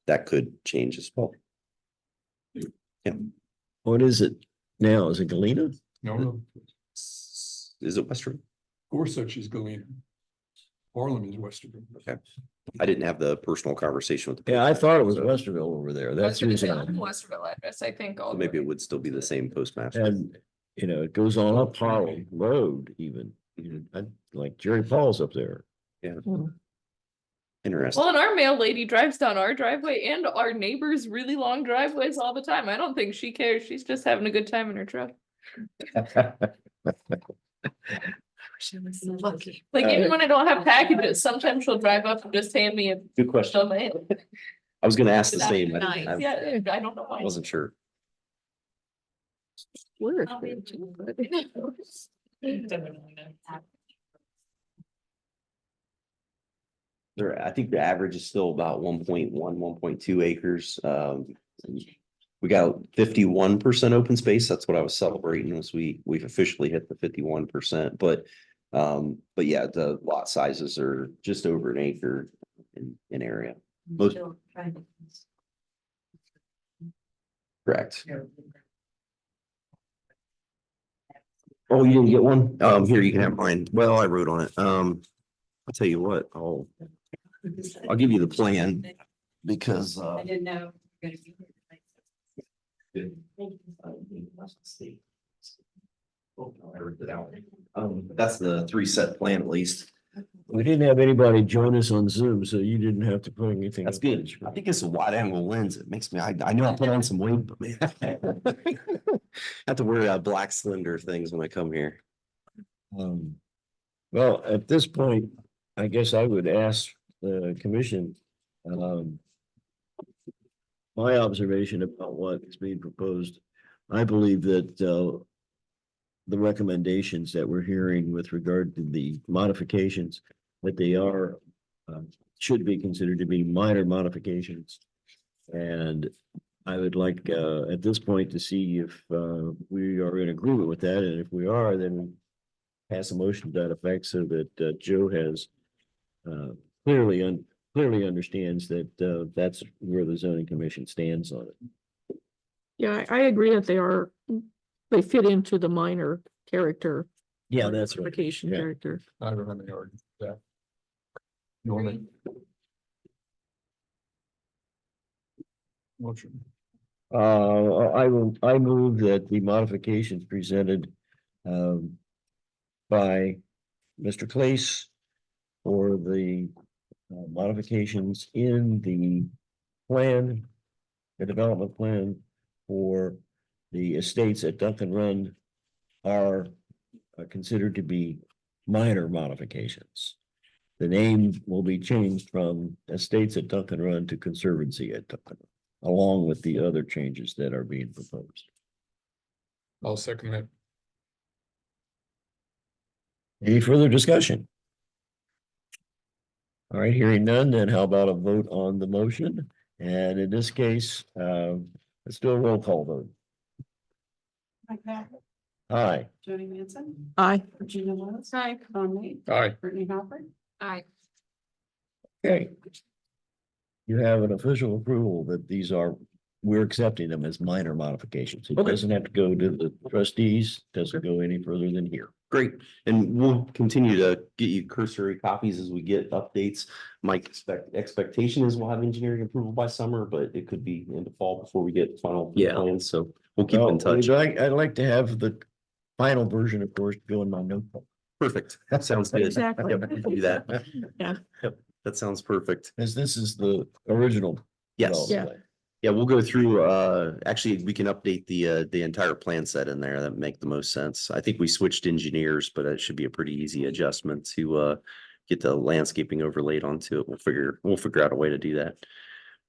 that could change as well. What is it now? Is it Galena? No, Is it Westerville? Gorsuch is Galena. Harlem is Westerville. Okay. I didn't have the personal conversation with the. Yeah, I thought it was postmaster, Westerville over there. That's the reason. Westerville address, I think. so maybe it would still be the same postmaster. And, it goes on up Harlem Road even, like Jerry Paul's up there. Yeah. Hmm. Interesting. Well, and our mail lady drives down our driveway and our neighbors' really long driveways all the time. I don't think she cares. She's just having a good time in her truck. Like even when I don't have packages, sometimes she'll drive up and just hand me a Good question. mail. I was gonna ask the That's same. nice. I Yeah, I don't know why. wasn't sure. We're experiencing, but- I think the average is still about 1.1, 1.2 acres. We got 51% open space. That's what I was celebrating as we've officially hit the 51%. But yeah, the lot sizes are just over an acre in area. Most- Still trying to- Correct. Oh, you didn't get one? Here, you can have mine. Well, I wrote on it. I'll tell you what, I'll give you the plan because I didn't know. we were gonna be here. Oh, no, I wrote it out. That's the 3-set plan at least. We didn't have anybody join us on Zoom, so you didn't have to put anything. That's up on the good. screen. I think it's a wide angle lens. It makes me, I know I put on some weight, but man. I have to wear black slender things when I come here. Well, at this point, I guess I would ask the commission. My observation about what is being proposed, I believe that the recommendations that we're hearing with regard to the modifications, that they are should be considered to be minor modifications. And I would like at this point to see if we are in agreement with that, and if we are, then pass a motion to that effect so that Joe has clearly understands that that's where the zoning commission stands on it. Yeah, I agree that they fit into the minor character. Yeah, that's right. Modification Yeah. character. I don't have any argument with that. Norman. Motion. I move that the modifications presented by Mr. Clace for the modifications in the plan, the development plan for the estates at Duncan Run are considered to be minor modifications. The name will be changed from Estates at Duncan Run to Conservancy at Duncan Run, along with the other changes that are being proposed. I'll second that. Any further discussion? All right, hearing none, then how about a vote on the motion? And in this case, let's do a roll call vote. Mike Patrick, Aye. Jody Manson, Aye. Regina Lewis. Hi. Tom Lee, Aye. Brittany Hopper. Aye. Okay. You have an official approval that we're accepting them as minor modifications. It Okay. doesn't have to go to the trustees, doesn't go any further than here. Great. And we'll continue to get you cursory copies as we get updates. My expectation is we'll have engineering approval by summer, but it could be into fall before we get final Yeah. plans. So we'll keep Well, in touch. I'd like to have the final version, of course, go in my notebook. Perfect. That sounds good. Exactly. Yep, we can do that. Yeah. Yep, that sounds perfect. As this is the original. Yes. development plan. Yeah, we'll go through, actually, we can update the entire plan set in there. That make the most sense. I think we switched engineers, but it should be a pretty easy adjustment to get the landscaping overlaid onto it. We'll figure out a way to do that.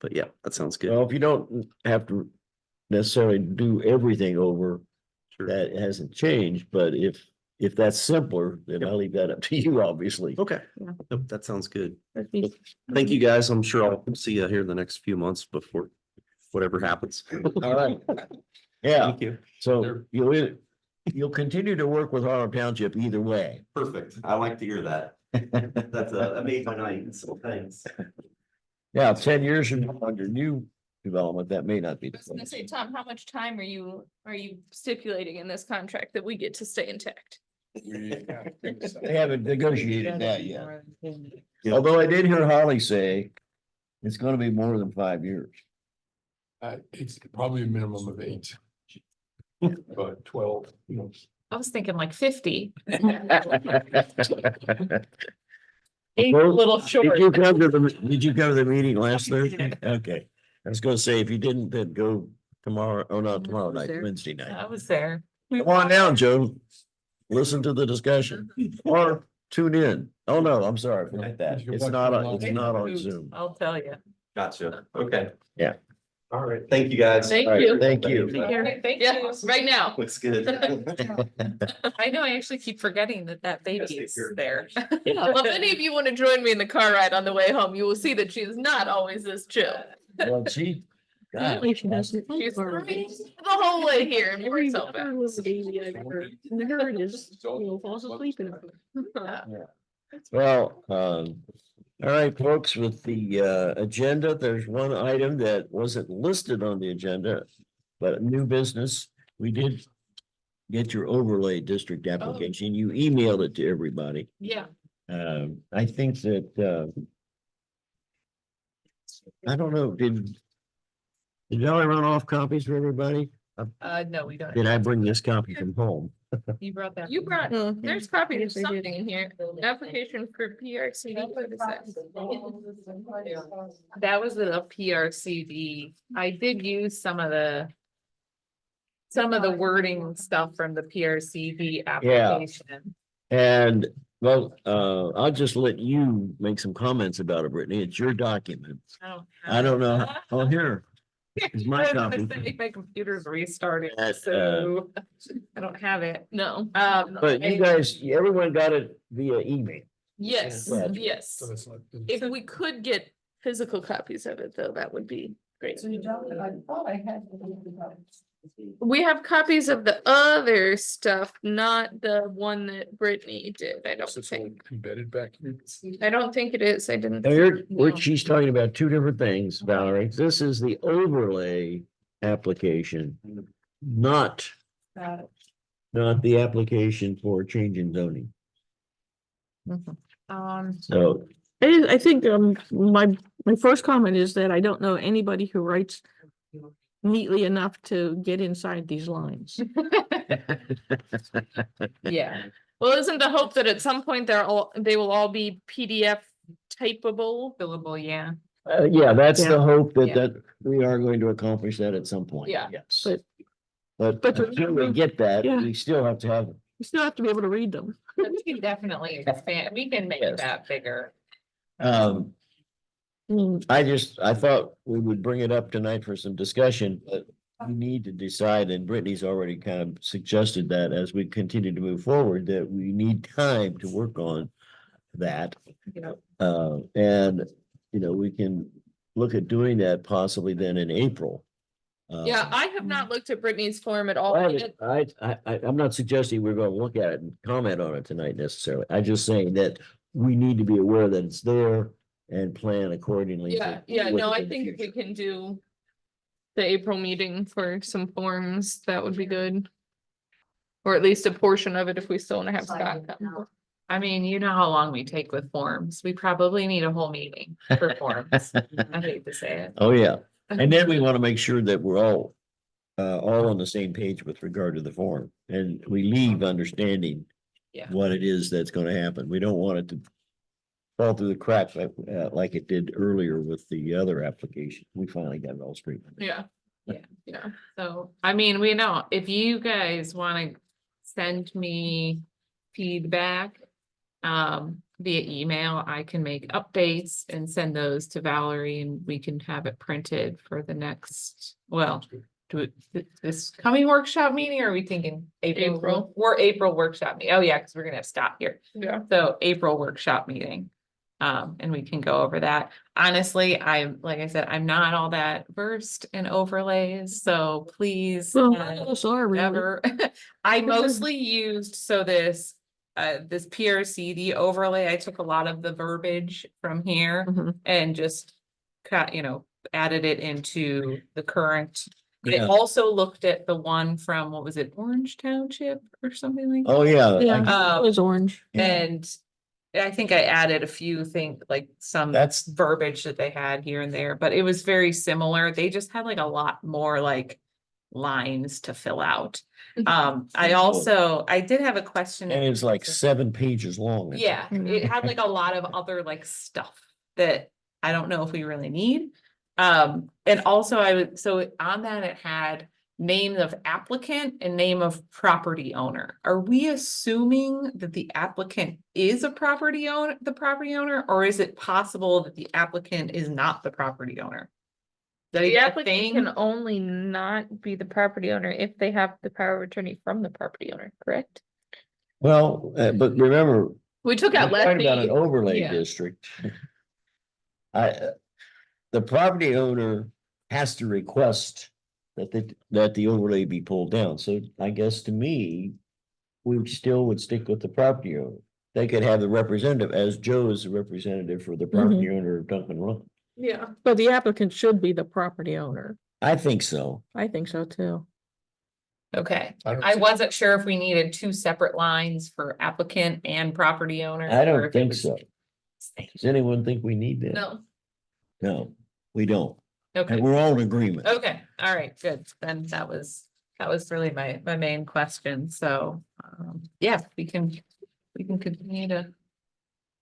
But yeah, that sounds good. Well, if you don't have to necessarily do everything over, Sure. that hasn't changed, but if that's simpler, then I'll leave that up to you, obviously. Okay, Yeah. Nope, that sounds good. That'd be- Thank you, guys. I'm sure I'll see you here in the next few months before whatever happens. All right. Yeah, Thank you. so you'll continue to work with Harlem Township either way. Perfect. I like to hear that. That made my night. So thanks. Yeah, 10 years from now, under new development, that may not be. I was gonna say, Tom, how much time are you stipulating in this contract that we get to stay intact? They haven't negotiated that yet. Yeah. Although I did hear Holly say it's gonna be more than 5 years. It's probably a minimum of 8. But 12, I was thinking like 50. A Well, little Did short. you come to did you come to the meeting last Thursday? Okay. I was gonna say, if you didn't, then go tomorrow, oh, not tomorrow night, there. Wednesday night. I was there. Come on down, Joe. Listen to the discussion or tune in. Oh, no, I'm sorry. Forget that. You can It's watch not, online. it's not on Zoom. I'll tell you. Gotcha. Okay. Yeah. All right. Thank you, guys. Thank All right, you. thank you. Take care. Thank you. Right now. Looks good. I know, I actually keep forgetting that baby Yes, take is care. there. Well, if any of you want to join me in the car ride on the way home, you will see that she is not always this chill. Well, see. God, Apparently she doesn't. She's like her. the whole way here. and Every we're so other little baby I've heard, is, falls asleep in it. bad. Well, all right, folks, with the agenda, there's one item that wasn't listed on the agenda, but new business. We did get your overlay district application. You emailed it to everybody. Yeah. I think that I don't know, did Valerie run off copies for everybody? No, we don't. Did I bring this copy from home? You brought that. You brought, Oh, there's copies of Yes, I did. something in here. Application for PRCD. What is that? That was a PRCD. I did use some of the wording stuff from the PRCD application. And well, I'll just let you make some comments about it, Brittany. It's your document. I don't know. Oh, here. It's my I was gonna copy. say, my computer's restarting, That, so I don't have it. No. But you guys, everyone got it via email. Yes, Yeah. yes. So that's not. If we could get physical copies of it, though, that would be great. So you don't, I thought I had. We have copies of the other stuff, not the one that Brittany did. I don't Is this all think. embedded back here? I don't think it is. I didn't. Now, No. she's talking about two different things, Valerie. This is the overlay application, not the application for change in zoning. So, I think, my first comment is that I don't know anybody who writes neatly enough to get inside these lines. Yeah. Well, isn't the hope that at some point they will all be PDF typable? Billable, yeah. yeah, that's Yeah. the hope Yeah. that we are going to accomplish that at some point. Yeah. Yes. But But until we get that, Yeah. we still have to have, you still have to be able to read them. We can definitely expand, we can make Yes. that bigger. I thought we would bring it up tonight for some discussion, but we need to decide, and Brittany's already kind of suggested that as we continue to move forward, that we need time to work on that. And, we can look at doing that possibly then in April. Yeah, I have not looked at Brittany's form at all. I'm not suggesting we're gonna look at it and comment on it tonight necessarily. I'm just saying that we need to be aware that it's there and plan accordingly. Yeah, with no, it I in the think if we future. can do the April meeting for some forms, that would be good. Or at least a portion of it if we still wanna have Scott come. I mean, you know how long we take with forms. We probably need a whole meeting for forms. I hate to say it. Oh, yeah. And then we want to make sure that we're all on the same page with regard to the form, and we leave understanding Yeah. what it is that's gonna happen. We don't want it to fall through the cracks like it did earlier with the other application. We finally got it all straightened. Yeah, yeah. So, I mean, we know, if you guys wanna send me feedback via email, I can make updates and send those to Valerie and we can have it printed for the next, well, this coming workshop meeting, or are we thinking April? We're April workshop meeting. Oh, yeah, because we're gonna have Scott here. Yeah. So April workshop meeting. And we can go over that. Honestly, like I said, I'm not all that versed in overlays, so please. Well, none of us are really. Never. I mostly used, this PRCD overlay, I took a lot of the verbiage from here Mhm. and just added it into the current. I Yeah. also looked at the one from, what was it, Orange Township or something like that? Oh, yeah. Yeah, it was orange. And I think I added a few things, like some That's- verbiage that they had here and there, but it was very similar. They just had like a lot more like lines to fill out. I did have a question. And it's like 7 pages long. Yeah, it had like a lot of other like stuff that I don't know if we really need. And also so on that it had name of applicant and name of property owner. Are we assuming that the applicant is the property owner, or is it possible that the applicant is not the property owner? Is that The even a applicant thing? can only not be the property owner if they have the power of attorney from the property owner, correct? Well, but remember, We took we're out talking about an lefty. overlay yeah. district. The property owner has to request that the overlay be pulled down. So I guess to me, we still would stick with the property owner. They could have the representative, as Joe is the representative for the property owner of Duncan Run. Yeah. But the applicant should be the property owner. I think so. I think so too. Okay, I don't I see- wasn't sure if we needed 2 separate lines for applicant and property owner. I or don't if it think was so. same. Does anyone think we need that? No. No, we don't. Okay. And we're all in agreement. Okay, all right, good. Then that was really my main question. So, yeah, we can continue to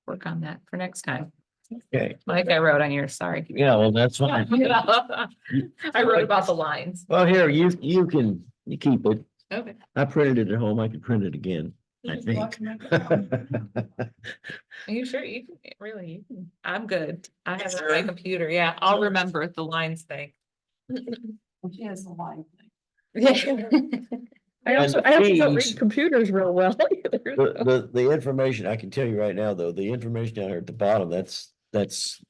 work on that for next time. Okay, Like I wrote on yours, sorry. yeah, well, that's fine. I wrote about the lines. Well, here, you keep it. Okay. I printed it at home. I can print it again, I think. Are you sure you can, really, I'm good. I have it on my computer. Yeah, I'll remember the lines thing. She has a line thing. Yeah. I also And the don't fees- read computers real well either. so. The information, I can tell you right now, though, the information down here at the bottom, that's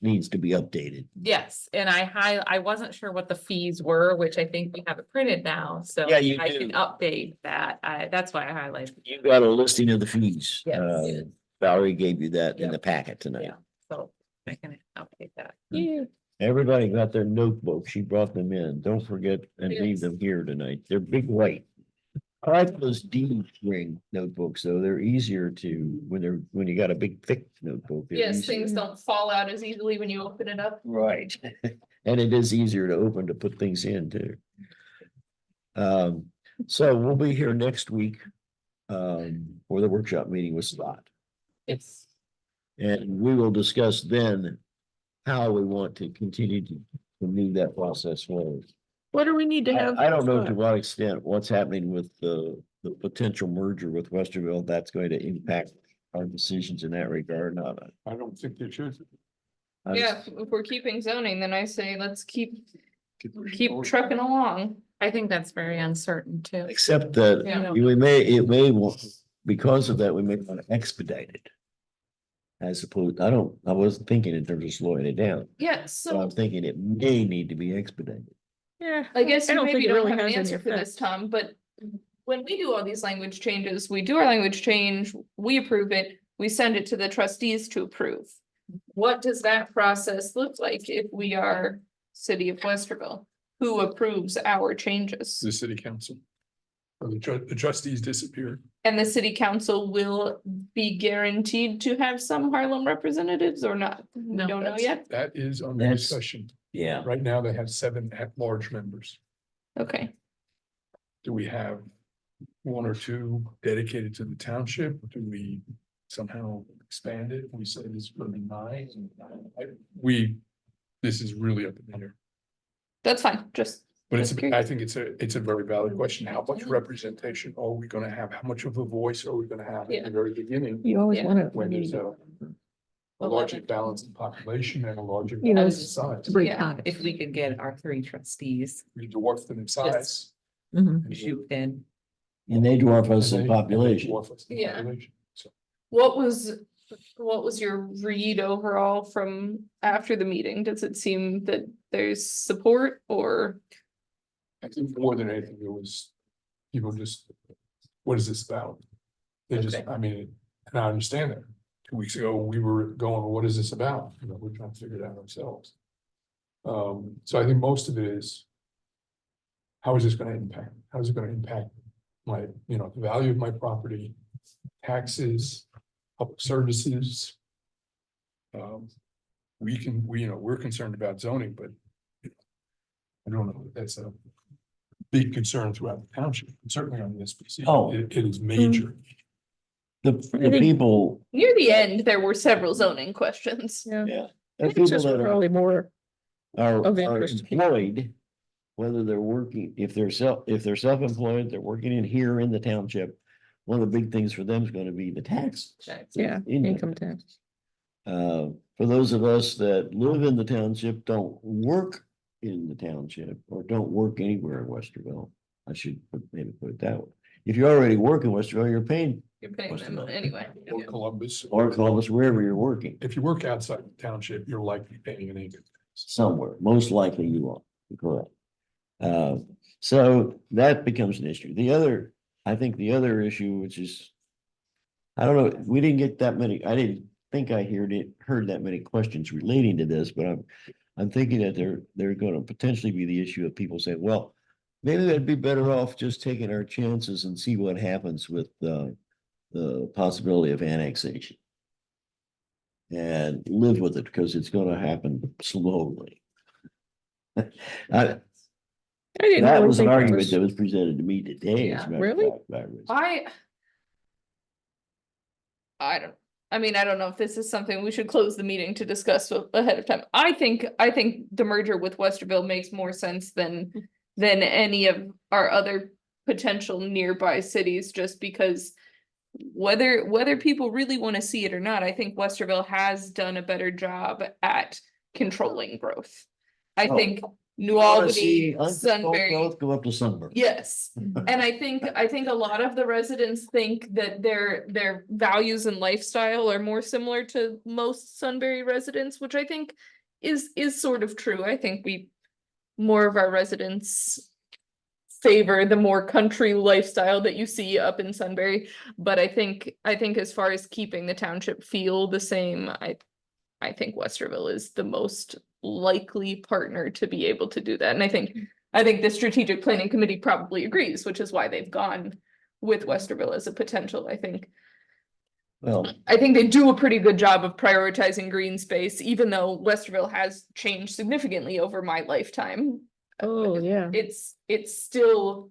needs to be updated. Yes, and I wasn't sure what the fees were, which I think we have it printed now, so Yeah, you I can do. update that. That's why I highlighted. You got a listing of the fees. Yes. Valerie gave you that in Yeah. the packet tonight. Yeah. So I can update that. Yeah. Everybody got their notebooks. She brought them in. Don't forget and leave Yes. them here tonight. They're big white. I like those deed ring notebooks, though. They're easier to, when you got a big thick notebook. they're Yes, easier. things don't fall out as easily when you open it up. Right. And it is easier to open to put things in too. So we'll be here next week for the workshop meeting with Scott. Yes. And we will discuss then how we want to continue to move that process forward. What do we need to have? I don't know to what extent what's happening with the potential merger with Westerville, that's going to impact our decisions in that regard, not. I don't think they should. Yeah, if we're keeping zoning, then I say let's keep trucking along. I think that's very uncertain too. Except that Yeah. because of that, we may want to expedite it. As opposed, I wasn't thinking in terms of slowing it down, Yeah, but so I'm thinking it may need to be expedited. Yeah. I guess you don't maybe think it don't really have an has any answer for effect. this, Tom, but when we do all these language changes, we do our language change, we approve it, we send it to the trustees to approve. What does that process look like if we are city of Westerville? Who approves our changes? The city council. Or the trustees disappeared. And the city council will be guaranteed to have some Harlem representatives or not? We No, don't know That's- yet? That is under That's- discussion. Yeah. Right now, they have 7 at-large members. Okay, Do we have 1 or 2 dedicated to the township? Do we somehow expand it? We said it's going to be 9. This is really up in the air. that's fine, just. But Just curious. I think it's a very valid question. How much representation are we gonna have? How much of a voice are we gonna have at the very beginning? You always Yeah. want to. When there's a larger balance in population and a larger You know, balance in size? Break Yeah, pockets. If we could get our 3 trustees We dwarf them in size. Mhm. shoot in. And they dwarf us and in they population. dwarf us in Yeah. population. So What was your read overall from after the meeting? Does it seem that there's support or? I think more than anything, it was people just, what is this about? They just, Okay. I mean, and I understand that. 2 weeks ago, we were going, what is this about? You know, we're trying to figure it out ourselves. So I think most of it is. How is this gonna impact? How is it gonna impact my, the value of my property, taxes, public services? We're concerned about zoning, but. I don't know, that's big concern throughout the township, and certainly on the SPC. Oh. It is major. The think- people, Near the end, there were several zoning questions. Yeah. yeah, I the think people just that probably more are of interest to people. employed, whether they're working, if they're self-employed, they're working in here in the township. One of the big things for them is gonna be the tax. Yeah, income tax. For those of us that live in the township, don't work in the township or don't work anywhere in Westerville. I should maybe put it that way. If you already work in Westerville, you're paying You're paying them anyway. Or Columbus. or Columbus, wherever you're working, If you work outside the township, you're likely paying an income. somewhere, most likely you are, correct. So that becomes an issue. I think the other issue, which is, I don't know, we didn't get that many, I didn't think I heard that many questions relating to this, but I'm thinking that they're gonna potentially be the issue of people saying, well, maybe that'd be better off just taking our chances and see what happens with the possibility of annexation. And live with it, because it's gonna happen slowly. I didn't That really was an think argument that was presented to me today. as a Yeah, matter of really? fact, by Riz. I don't, I mean, I don't know if this is something we should close the meeting to discuss ahead of time. I think the merger with Westerville makes more sense than any of our other potential nearby cities, just because whether people really want to see it or not, I think Westerville has done a better job at controlling growth. I Oh. think New You wanna Albany, see uncontrolled Sunbury. growth go up to Sunbury. Yes, and I think a lot of the residents think that their values and lifestyle are more similar to most Sunbury residents, which I think is sort of true. I think more of our residents favor the more country lifestyle that you see up in Sunbury. But I think as far as keeping the township feel the same, I think Westerville is the most likely partner to be able to do that. And I think the strategic planning committee probably agrees, which is why they've gone with Westerville as a potential. I think Well, they do a pretty good job of prioritizing green space, even though Westerville has changed significantly over my lifetime. Oh, yeah. It's still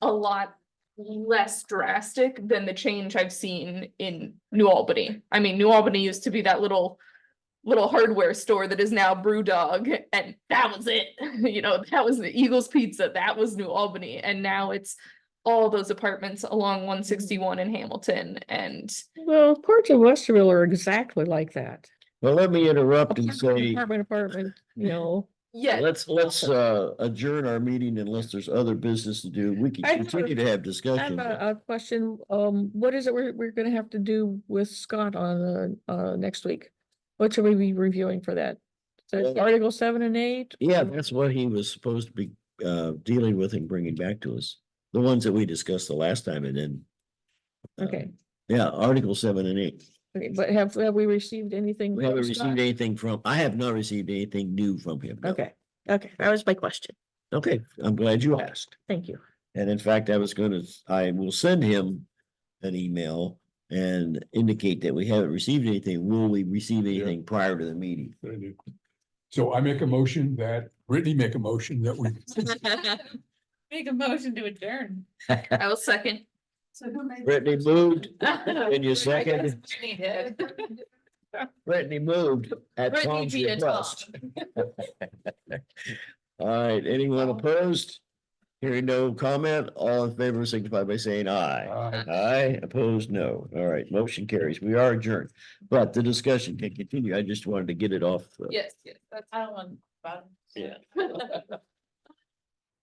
a lot less drastic than the change I've seen in New Albany. I mean, New Albany used to be that little hardware store that is now Brewdog, and that was it. That was the Eagles Pizza, that was New Albany, and now it's all those apartments along 161 in Hamilton. And Well, parts of Westerville are exactly like that. well, let me interrupt and say, Apartment, yeah, let's adjourn our meeting unless there's other business to do. We can I have continue to have I have discussion. a question. What is it we're gonna have to do with Scott on next week? What should we be reviewing for that? So Article 7 and 8? Yeah, that's what he was supposed to be dealing with and bringing back to us. The ones that we discussed the last time, and then Okay, yeah, Article 7 and 8. okay, but have we received anything? We from haven't Scott? received anything I have not received anything new from him. no. Okay, that was my question. Okay, I'm glad you asked. Thank you. And in fact, I will send him an email and indicate that we haven't received anything. Will we receive anything prior to the meeting? That I do. So I make a motion that, Brittany make a motion that we, Make a motion to adjourn. I will second. So who made? Brittany moved. Can you second? Brittany did. Brittany moved at Brittany Tom's via Tom. request. All right, anyone opposed? Hearing no comment, all in favor signify by saying aye. Aye, opposed, no. All right, motion carries. We are adjourned, but the discussion can continue. I just wanted to get it off. Yes, that's. I don't want about. Yeah.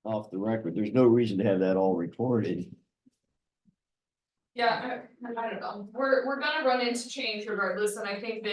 Off the record. There's no reason to have that all recorded. Yeah, I don't know. We're gonna run into change regardless, and I think that